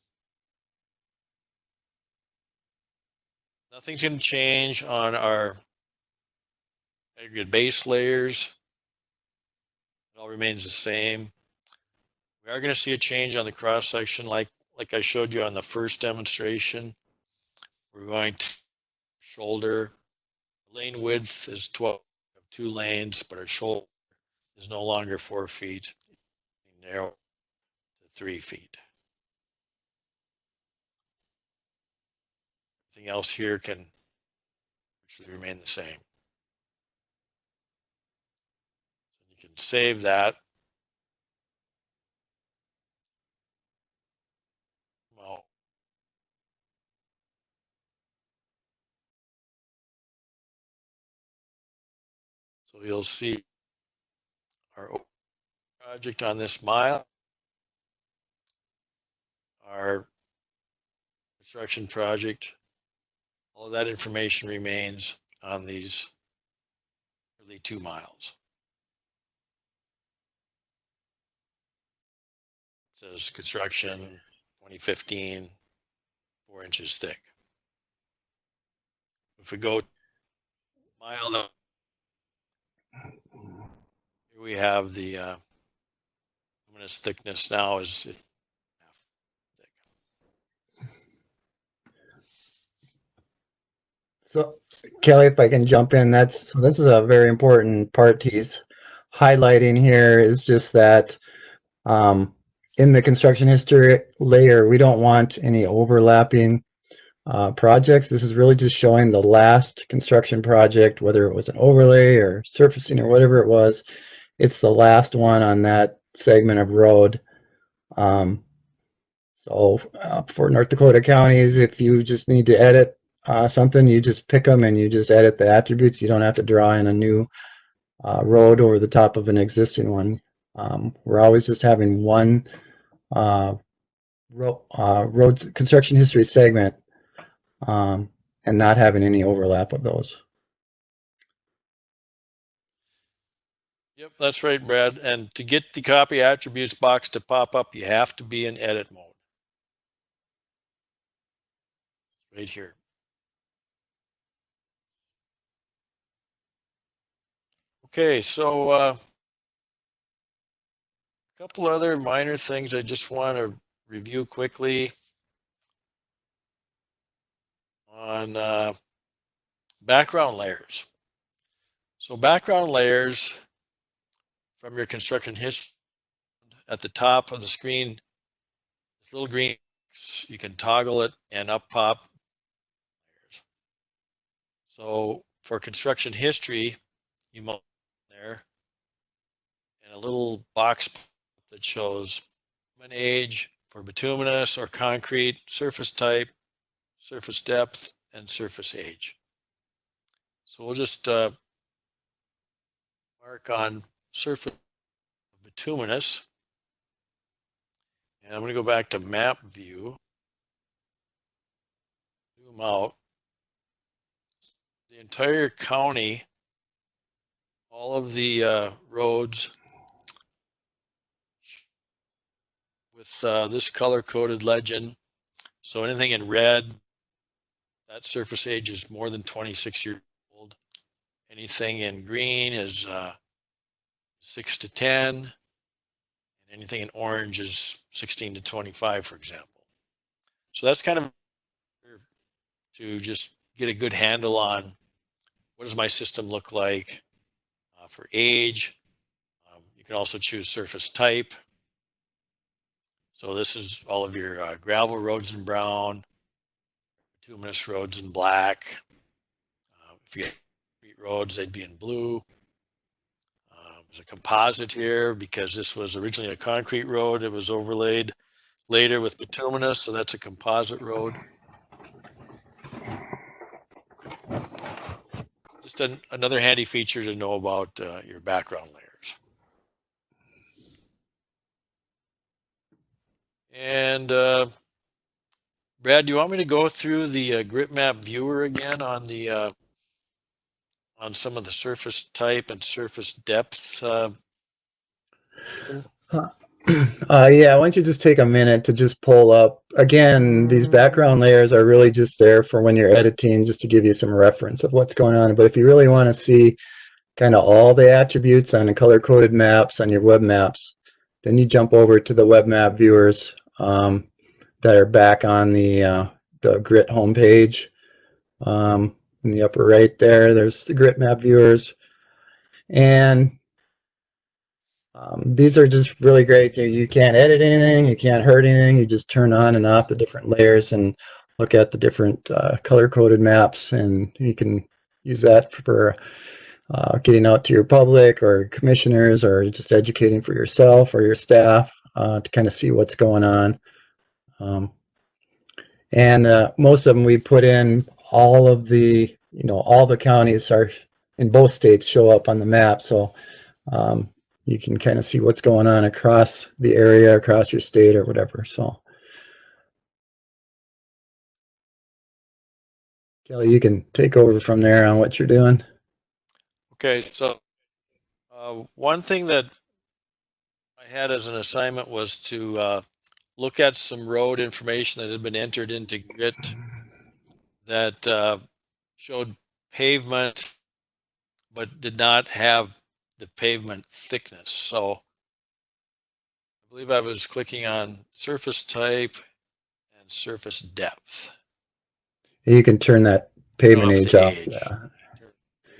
Nothing's going to change on our aggregate base layers. It all remains the same. We are going to see a change on the cross section, like I showed you on the first demonstration. We're going to shoulder. Lane width is 12, 2 lanes, but our shoulder is no longer 4 feet. Narrow to 3 feet. Everything else here can actually remain the same. So you can save that. Well, so you'll see our project on this mile, our construction project, all of that information remains on these early 2 miles. It says construction 2015, 4 inches thick. If we go mile, here we have the luminous thickness now is half thick. So, Kelly, if I can jump in, this is a very important part he's highlighting here, is just that in the construction history layer, we don't want any overlapping projects. This is really just showing the last construction project, whether it was an overlay or surfacing or whatever it was. It's the last one on that segment of road. So for North Dakota counties, if you just need to edit something, you just pick them and you just edit the attributes. You don't have to draw in a new road over the top of an existing one. We're always just having one road construction history segment and not having any overlap of those. Yep, that's right, Brad. And to get the copy attributes box to pop up, you have to be in edit mode. Right here. Okay, so a couple other minor things I just want to review quickly on background layers. So background layers from your construction history at the top of the screen, this little green, you can toggle it and up pop layers. So for construction history, you must there and a little box that shows an age for bituminous or concrete, surface type, surface depth, and surface age. So we'll just mark on surface bituminous. And I'm going to go back to map view, zoom out. The entire county, all of the roads with this color-coded legend. So anything in red, that surface age is more than 26 years old. Anything in green is 6 to 10. And anything in orange is 16 to 25, for example. So that's kind of to just get a good handle on what does my system look like for age. You can also choose surface type. So this is all of your gravel roads in brown, bituminous roads in black. If you have concrete roads, they'd be in blue. There's a composite here because this was originally a concrete road. It was overlaid later with bituminous, so that's a composite road. Just another handy feature to know about your background layers. And Brad, do you want me to go through the grit map viewer again on the on some of the surface type and surface depth? Yeah, why don't you just take a minute to just pull up. Again, these background layers are really just there for when you're editing, just to give you some reference of what's going on. But if you really want to see kind of all the attributes on the color-coded maps on your web maps, then you jump over to the web map viewers that are back on the grit homepage. In the upper right there's the grit map viewers. And these are just really great. You can't edit anything, you can't hurt anything, you just turn on and off the different layers and look at the different color-coded maps, and you can use that for getting out to your public or commissioners, or just educating for yourself or your staff to kind of see what's going on. And most of them we put in all of the, all the counties are in both states show up on the map, so you can kind of see what's going on across the area, across your state or whatever. So Kelly, you can take over from there on what you're doing. Okay, so one thing that I had as an assignment was to look at some road information that had been entered into grit that showed pavement but did not have the pavement thickness. So I believe I was clicking on surface type and surface depth. You can turn that pavement age off. Age. Yeah.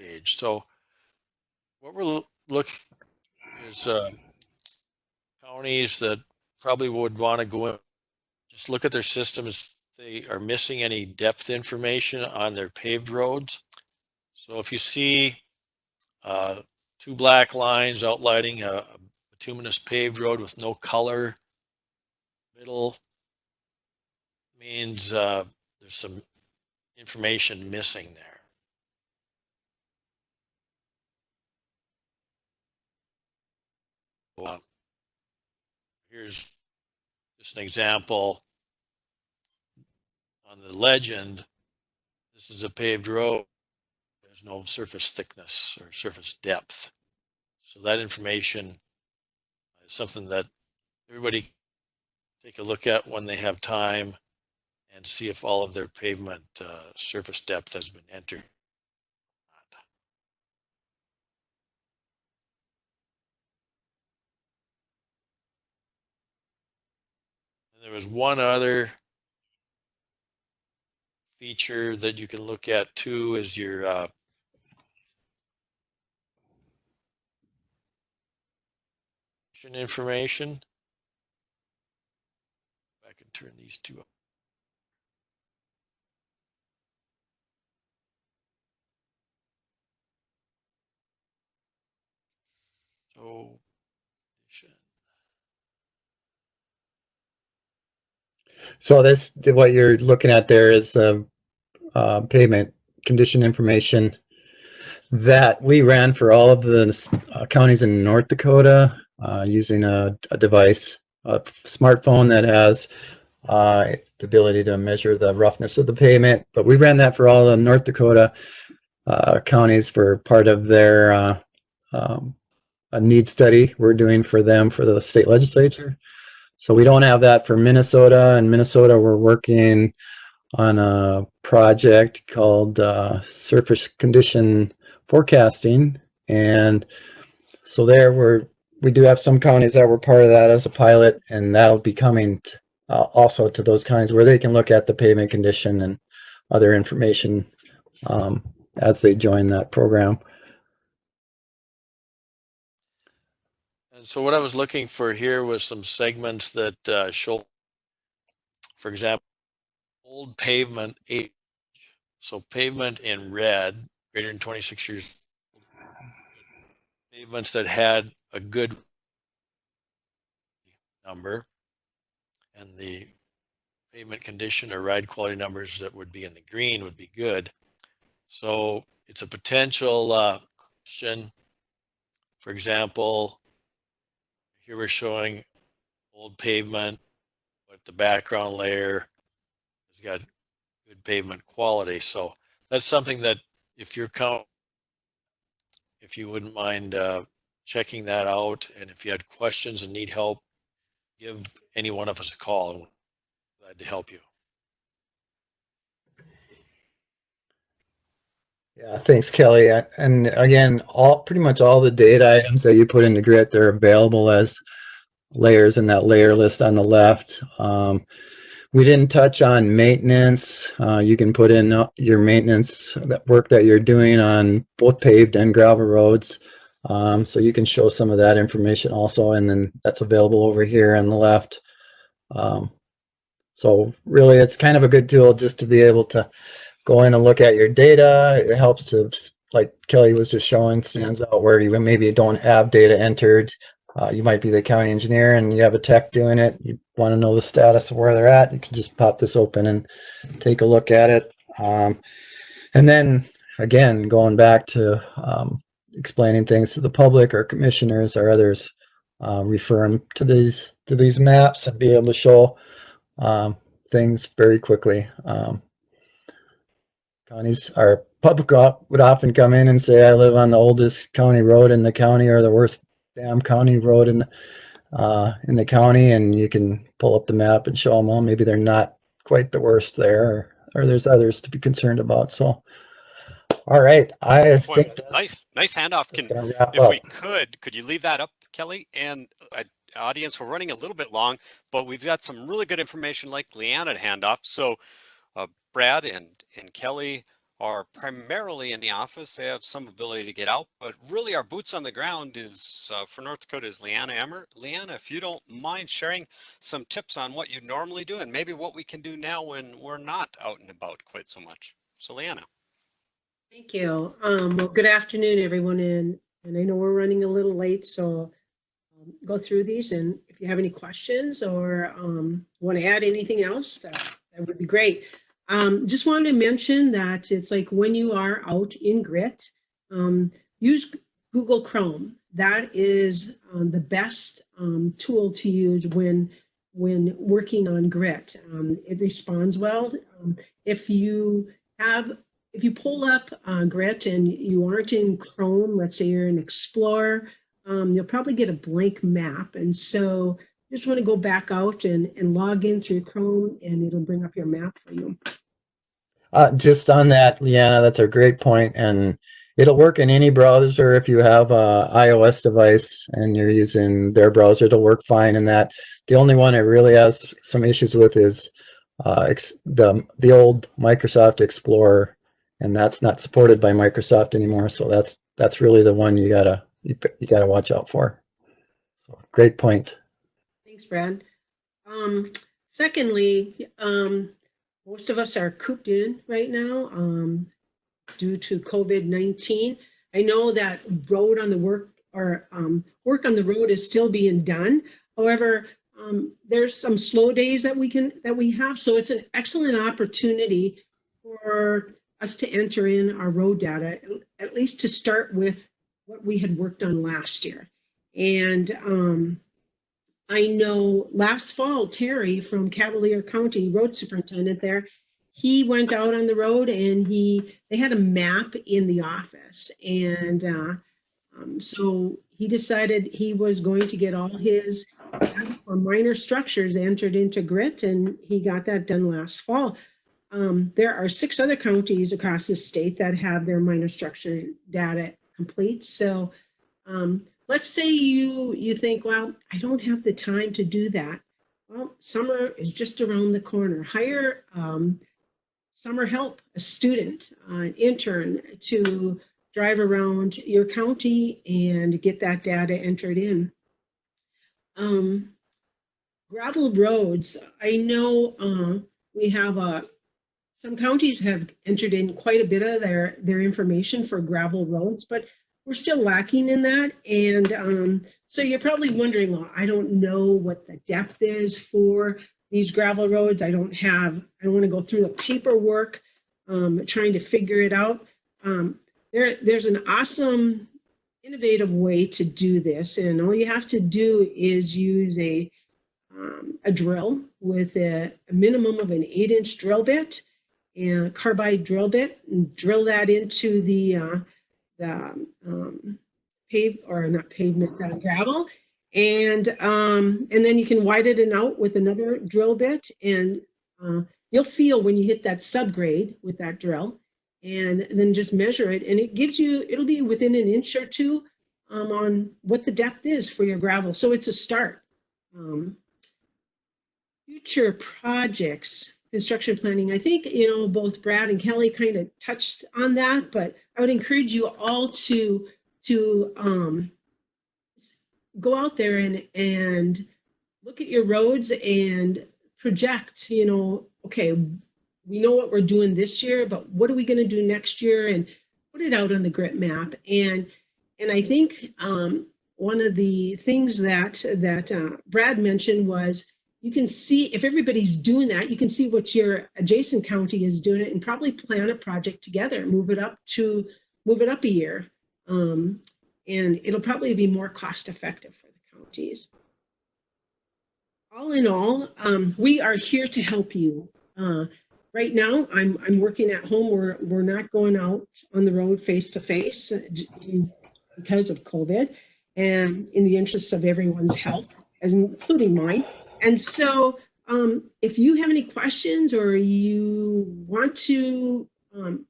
Age. So what we're looking is counties that probably would want to go in, just look at their systems. They are missing any depth information on their paved roads. So if you see two black lines outlining a bituminous paved road with no color, middle means there's some information missing there. Here's just an example on the legend. This is a paved road. There's no surface thickness or surface depth. So that information is something that everybody take a look at when they have time and see if all of their pavement surface depth has been entered. And there was one other feature that you can look at too, is your information. I can turn these two up. So, So this, what you're looking at there is pavement condition information that we ran for all of the counties in North Dakota using a device, a smartphone that has the ability to measure the roughness of the pavement. But we ran that for all the North Dakota counties for part of their a need study we're doing for them for the state legislature. So we don't have that for Minnesota. In Minnesota, we're working on a project called surface condition forecasting. And so there we do have some counties that were part of that as a pilot, and that'll be coming also to those counties where they can look at the pavement condition and other information as they join that program. And so what I was looking for here was some segments that show, for example, old pavement age. So pavement in red, greater than 26 years. Pavements that had a good number, and the pavement condition or ride quality numbers that would be in the green would be good. So it's a potential question. For example, here we're showing old pavement, but the background layer has got good pavement quality. So that's something that if you're if you wouldn't mind checking that out, and if you had questions and need help, give any one of us a call. I'm glad to help you. Yeah, thanks, Kelly. And again, pretty much all the data items that you put into GRIT, they're available as layers in that layer list on the left. We didn't touch on maintenance. You can put in your maintenance, that work that you're doing on both paved and gravel roads. So you can show some of that information also, and then that's available over here on the left. So really, it's kind of a good tool just to be able to go in and look at your data. It helps to, like Kelly was just showing, stands out where you maybe don't have data entered. You might be the county engineer and you have a tech doing it. You want to know the status of where they're at. You can just pop this open and take a look at it. And then again, going back to explaining things to the public or commissioners or others, refer them to these maps and be able to show things very quickly. Counties or public would often come in and say, I live on the oldest county road in the county or the worst damn county road in the county, and you can pull up the map and show them, well, maybe they're not quite the worst there, or there's others to be concerned about. So, all right, I think nice handoff. If we could you leave that up, Kelly? And audience, we're running a little bit long, but we've got some really good information like Leanna handoff. So Brad and Kelly are primarily in the office. They have some ability to get out, but really our boots on the ground is for North Dakota is Leanna Emmer. Leanna, if you don't mind sharing some tips on what you normally do and maybe what we can do now when we're not out and about quite so much. So Leanna. Thank you. Well, good afternoon, everyone. And I know we're running a little late, so go through these. And if you have any questions or want to add anything else, that would be great. Just wanted to mention that it's like when you are out in grit, use Google Chrome. That is the best tool to use when working on grit. It responds well. If you pull up grit and you aren't in Chrome, let's say you're in Explorer, you'll probably get a blank map. And so just want to go back out and log in through Chrome, and it'll bring up your map for you. Just on that, Leanna, that's a great point, and it'll work in any browser. If you have a iOS device and you're using their browser, it'll work fine in that. The only one it really has some issues with is the old Microsoft Explorer, and that's not supported by Microsoft anymore. So that's really the one you gotta watch out for. So, great point. Thanks, Brad. Secondly, most of us are cooped in right now due to COVID-19. I know that work on the road is still being done. However, there's some slow days that we have, so it's an excellent opportunity for us to enter in our road data, at least to start with what we had worked on last year. And I know last fall, Terry from Cavalier County, road superintendent there, he went out on the road and they had a map in the office. And so he decided he was going to get all his minor structures entered into grit, and he got that done last fall. There are 6 other counties across the state that have their minor structure data complete. So let's say you think, well, I don't have the time to do that. Well, summer is just around the corner. Hire summer help, a student, an intern to drive around your county and get that data entered in. Gravel roads, I know we have some counties have entered in quite a bit of their information for gravel roads, but we're still lacking in that. And so you're probably wondering, well, I don't know what the depth is for these gravel roads. I don't want to go through the paperwork trying to figure it out. There's an awesome, innovative way to do this. And all you have to do is use a drill with a minimum of an 8-inch drill bit and a carbide drill bit, and drill that into the gravel, and then you can widen it out with another drill bit, and you'll feel when you hit that subgrade with that drill, and then just measure it, and it'll be within an inch or two on what the depth is for your gravel. So it's a start. Future projects, construction planning. I think, both Brad and Kelly kind of touched on that, but I would encourage you all to go out there and look at your roads and project, okay, we know what we're doing this year, but what are we going to do next year, and put it out on the grit map. And I think one of the things that Brad mentioned was, you can see if everybody's doing that, you can see what your adjacent county is doing it, and probably plan a project together, move it up a year. And it'll probably be more cost effective for the counties. All in all, we are here to help you. Right now, I'm working at home. We're not going out on the road face to face because of COVID, and in the interests of everyone's health, including mine. And so if you have any questions or you want to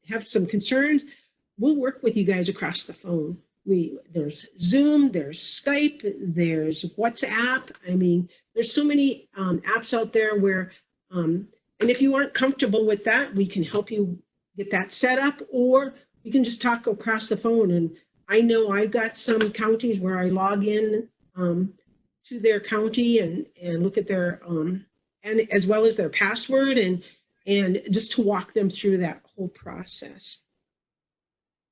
have some concerns, we'll work with you guys across the phone. There's Zoom, there's Skype, there's WhatsApp. I mean, there's so many apps out there where, and if you aren't comfortable with that, we can help you get that set up, or we can just talk across the phone. And I know I've got some counties where I log in to their county and look at their and as well as their password, and just to walk them through that whole process.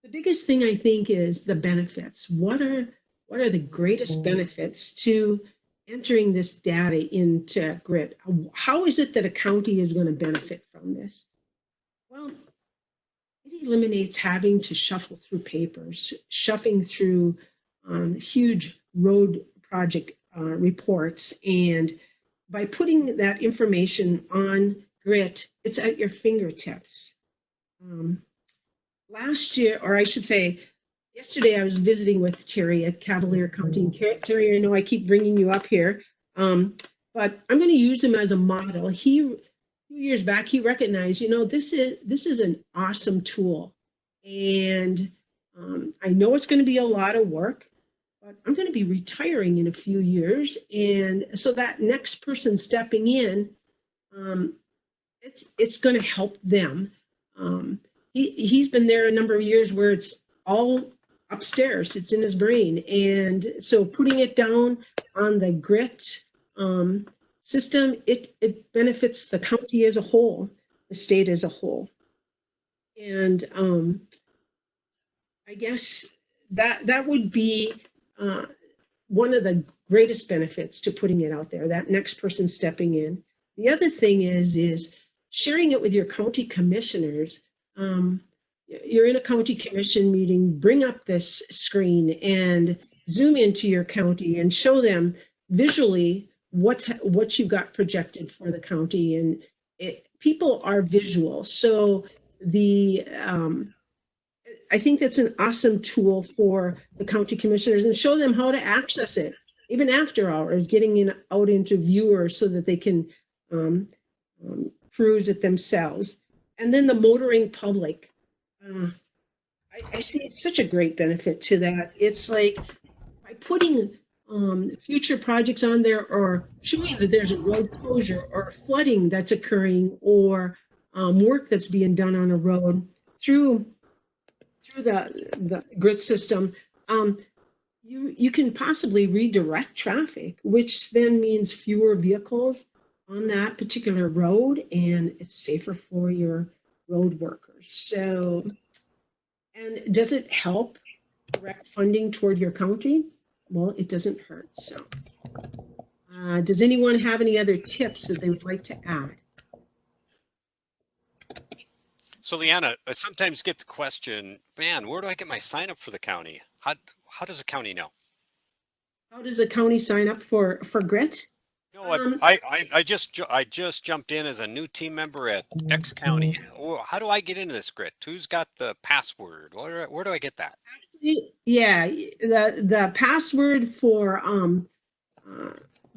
The biggest thing I think is the benefits. What are the greatest benefits to entering this data into grit? How is it that a county is going to benefit from this? Well, it eliminates having to shuffle through papers, shuffling through huge road project reports. And by putting that information on Grit, it's at your fingertips. Last year, or I should say, yesterday, I was visiting with Terry at Cavalier County. And Terry, I know I keep bringing you up here, but I'm going to use him as a model. A few years back, he recognized, this is an awesome tool, and I know it's going to be a lot of work, but I'm going to be retiring in a few years, and so that next person stepping in, it's going to help them. He's been there a number of years where it's all upstairs, it's in his brain, and so putting it down on the Grit system, it benefits the county as a whole, the state as a whole. And I guess that would be one of the greatest benefits to putting it out there, that next person stepping in. The other thing is sharing it with your county commissioners. You're in a county commission meeting, bring up this screen and zoom into your county and show them visually what you got projected for the county. And people are visual, so I think that's an awesome tool for the county commissioners, and show them how to access it even after hours, getting out into viewers so that they can peruse it themselves. And then the motoring public, I see such a great benefit to that. It's like by putting future projects on there, or showing that there's a road closure or flooding that's occurring, or work that's being done on a road through the Grit system, you can possibly redirect traffic, which then means fewer vehicles on that particular road, and it's safer for your road workers. So, and does it help direct funding toward your county? Well, it doesn't hurt. So, does anyone have any other tips that they would like to add? So Leanna, I sometimes get the question, man, where do I get my sign up for the county? How does the county know? How does the county sign up for Grit? No, I just jumped in as a new team member at X County. How do I get into this Grit? Who's got the password? Where do I get that? Actually, yeah, the password for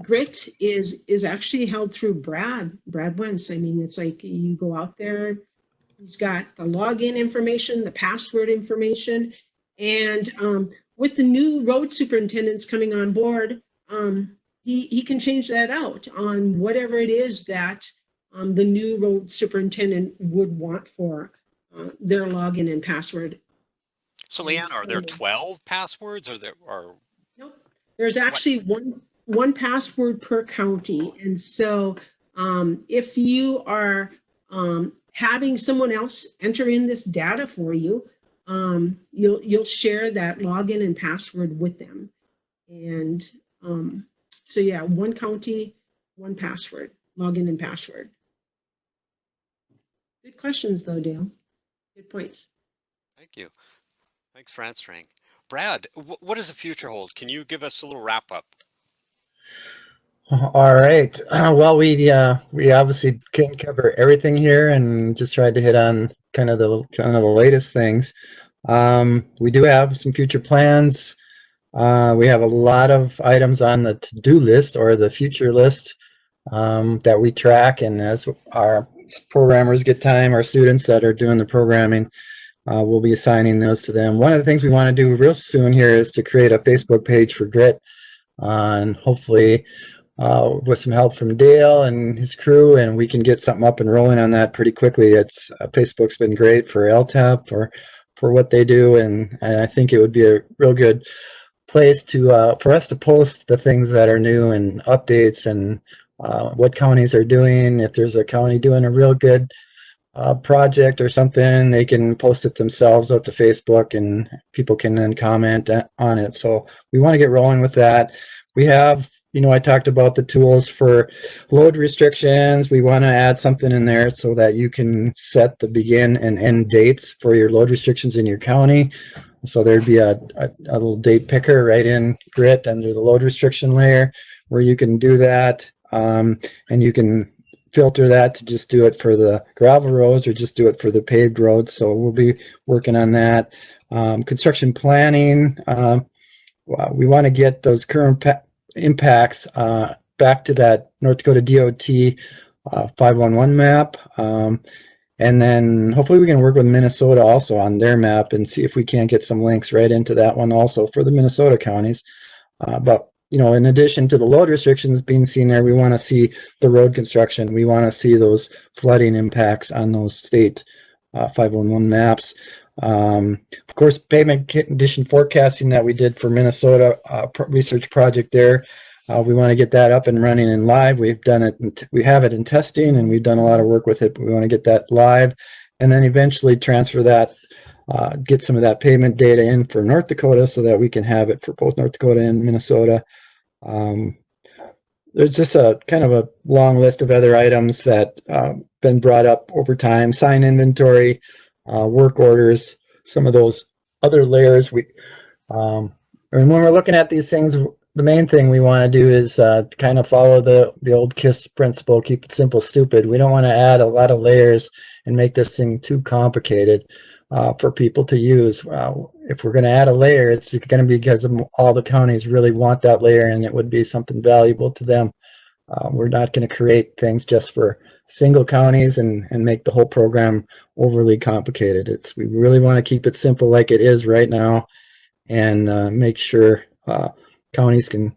Grit is actually held through Brad Wentz. I mean, it's like you go out there. He's got the login information, the password information, and with the new road superintendents coming on board, he can change that out on whatever it is that the new road superintendent would want for their login and password. So Leanna, are there 12 passwords, or Nope. There's actually one password per county, and so if you are having someone else enter in this data for you, you'll share that login and password with them. And so yeah, one county, one password, login and password. Good questions though, Dale. Good points. Thank you. Thanks for answering. Brad, what does the future hold? Can you give us a little wrap up? All right. Well, we obviously can't cover everything here, and just tried to hit on kind of the latest things. We do have some future plans. We have a lot of items on the to-do list, or the future list, that we track, and as our programmers get time, our students that are doing the programming, we'll be assigning those to them. One of the things we want to do real soon here is to create a Facebook page for Grit, and hopefully with some help from Dale and his crew, and we can get something up and rolling on that pretty quickly. It's Facebook's been great for LTAP for what they do, and I think it would be a real good place to for us to post the things that are new and updates, and what counties are doing. If there's a county doing a real good project or something, they can post it themselves up to Facebook, and people can then comment on it. So we want to get rolling with that. We have I talked about the tools for load restrictions. We want to add something in there so that you can set the begin and end dates for your load restrictions in your county. So there'd be a little date picker right in Grit under the load restriction layer where you can do that. And you can filter that to just do it for the gravel roads or just do it for the paved roads. So we'll be working on that. Construction planning. We want to get those current impacts back to that North Dakota DOT 511 map. And then hopefully we can work with Minnesota also on their map and see if we can't get some links right into that one also for the Minnesota counties. But, in addition to the load restrictions being seen there, we want to see the road construction. We want to see those flooding impacts on those state 511 maps. Of course, pavement condition forecasting that we did for Minnesota research project there. We want to get that up and running and live. We've done it. We have it in testing, and we've done a lot of work with it. But we want to get that live, and then eventually transfer that, get some of that pavement data in for North Dakota, so that we can have it for both North Dakota and Minnesota. There's just a kind of a long list of other items that been brought up over time. Sign inventory, work orders, some of those other layers. And when we're looking at these things, the main thing we want to do is kind of follow the old KISS principle, keep it simple, stupid. We don't want to add a lot of layers and make this thing too complicated for people to use. If we're going to add a layer, it's going to be because all the counties really want that layer and it would be something valuable to them. We're not going to create things just for single counties and make the whole program overly complicated. We really want to keep it simple like it is right now and make sure counties can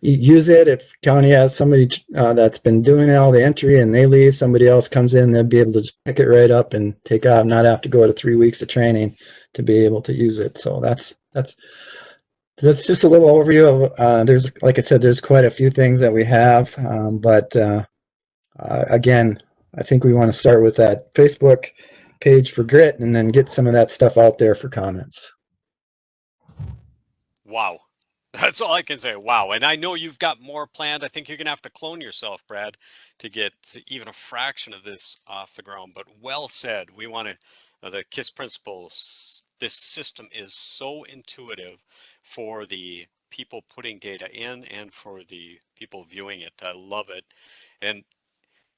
use it. If county has somebody that's been doing all the entry and they leave, somebody else comes in, they'll be able to just pick it right up and take off, not have to go to 3 weeks of training to be able to use it. So that's just a little overview of, there's, like I said, there's quite a few things that we have, but again, I think we want to start with that Facebook page for Grit and then get some of that stuff out there for comments. Wow. That's all I can say. Wow. And I know you've got more planned. I think you're going to have to clone yourself, Brad, to get even a fraction of this off the ground. But well said. We want to, the KISS principles, this system is so intuitive for the people putting data in and for the people viewing it. I love it. And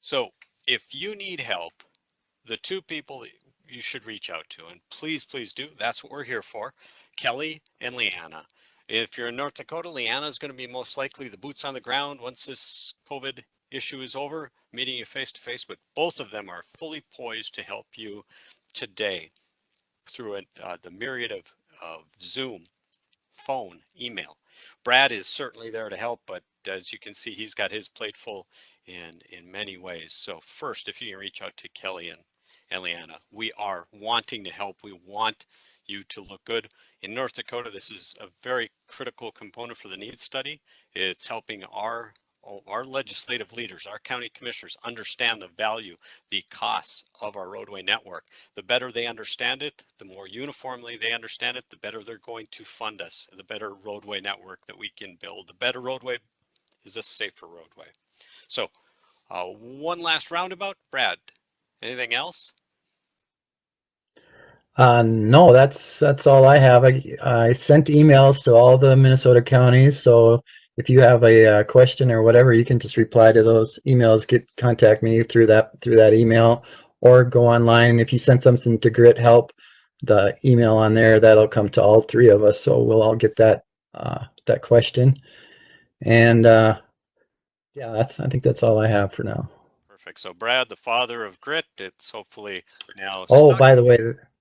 so if you need help, the two people you should reach out to, and please do, that's what we're here for, Kelly and Leanna. If you're in North Dakota, Leanna is going to be most likely the boots on the ground once this COVID issue is over, meeting you face to face, but both of them are fully poised to help you today through the myriad of Zoom, phone, email. Brad is certainly there to help, but as you can see, he's got his plate full in many ways. So first, if you can reach out to Kelly and Leanna, we are wanting to help. We want you to look good. In North Dakota, this is a very critical component for the needs study. It's helping our legislative leaders, our county commissioners, understand the value, the costs of our roadway network. The better they understand it, the more uniformly they understand it, the better they're going to fund us, the better roadway network that we can build. The better roadway is a safer roadway. So one last roundabout. Brad, anything else? No, that's all I have. I sent emails to all the Minnesota counties, so if you have a question or whatever, you can just reply to those emails. Contact me through that email, or go online. If you send something to Grit Help, the email on there, that'll come to all three of us, so we'll all get that question. And yeah, I think that's all I have for now. Perfect. So Brad, the father of Grit, it's hopefully now Oh, stuck. by the way,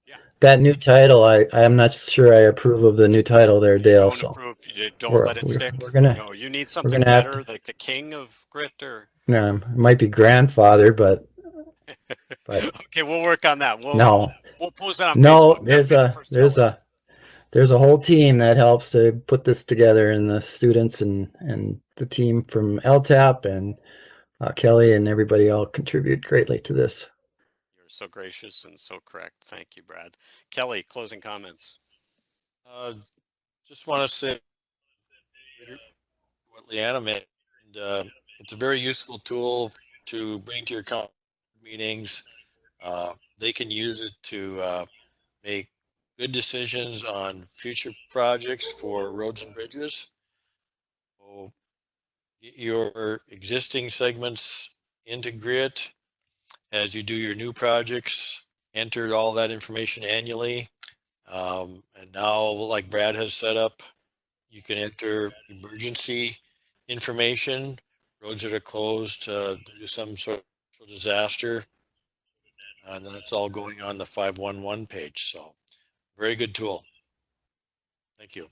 Yeah. that new title, I am not sure I approve of the new title there, Dale. Don't so approve. You don't let it stick. We're gonna. No, you need something gonna have better, like the king of Grit, or It might be grandfather, but okay, we'll work on that. no, We'll post that on no. Facebook. There's a whole team that helps to put this together, and the students and the team from LTAP and Kelly and everybody all contribute greatly to this. You're so gracious and so correct. Thank you, Brad. Kelly, closing comments. Just want to say what Leanna And it's a very useful tool to bring to your meetings. They can use it to make good decisions on future projects for roads and bridges. So get your existing segments into Grit as you do your new projects. Enter all that information annually. And now, like Brad has set up, you can enter emergency information, roads that are closed due to some sort of disaster. And that's all going on the 511 page. So very good tool. Thank you.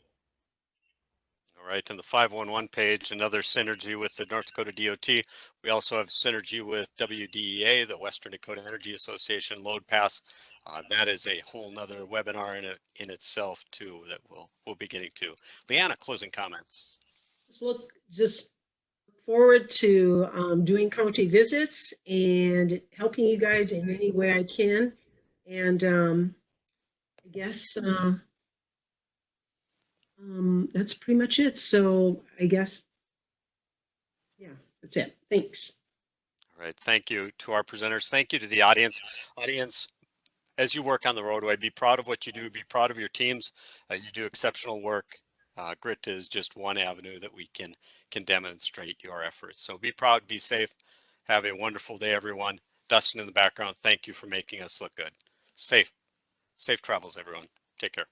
All right, and the 511 page, another synergy with the North Dakota DOT. We also have synergy with WDEA, the Western Dakota Energy Association Load Pass. That is a whole nother webinar in itself too that we'll be getting to. Leanna, closing comments. Just look forward to doing county visits and helping you guys in any way I can. And I guess that's pretty much it. So I guess, yeah, that's it. Thanks. All right, thank you to our presenters. Thank you to the audience. Audience, as you work on the roadway, be proud of what you do. Be proud of your teams. You do exceptional work. Grit is just one avenue that we can demonstrate your efforts. So be proud, be safe. Have a wonderful day, everyone. Dustin in the background, thank you for making us look good. Safe travels, everyone. Take care.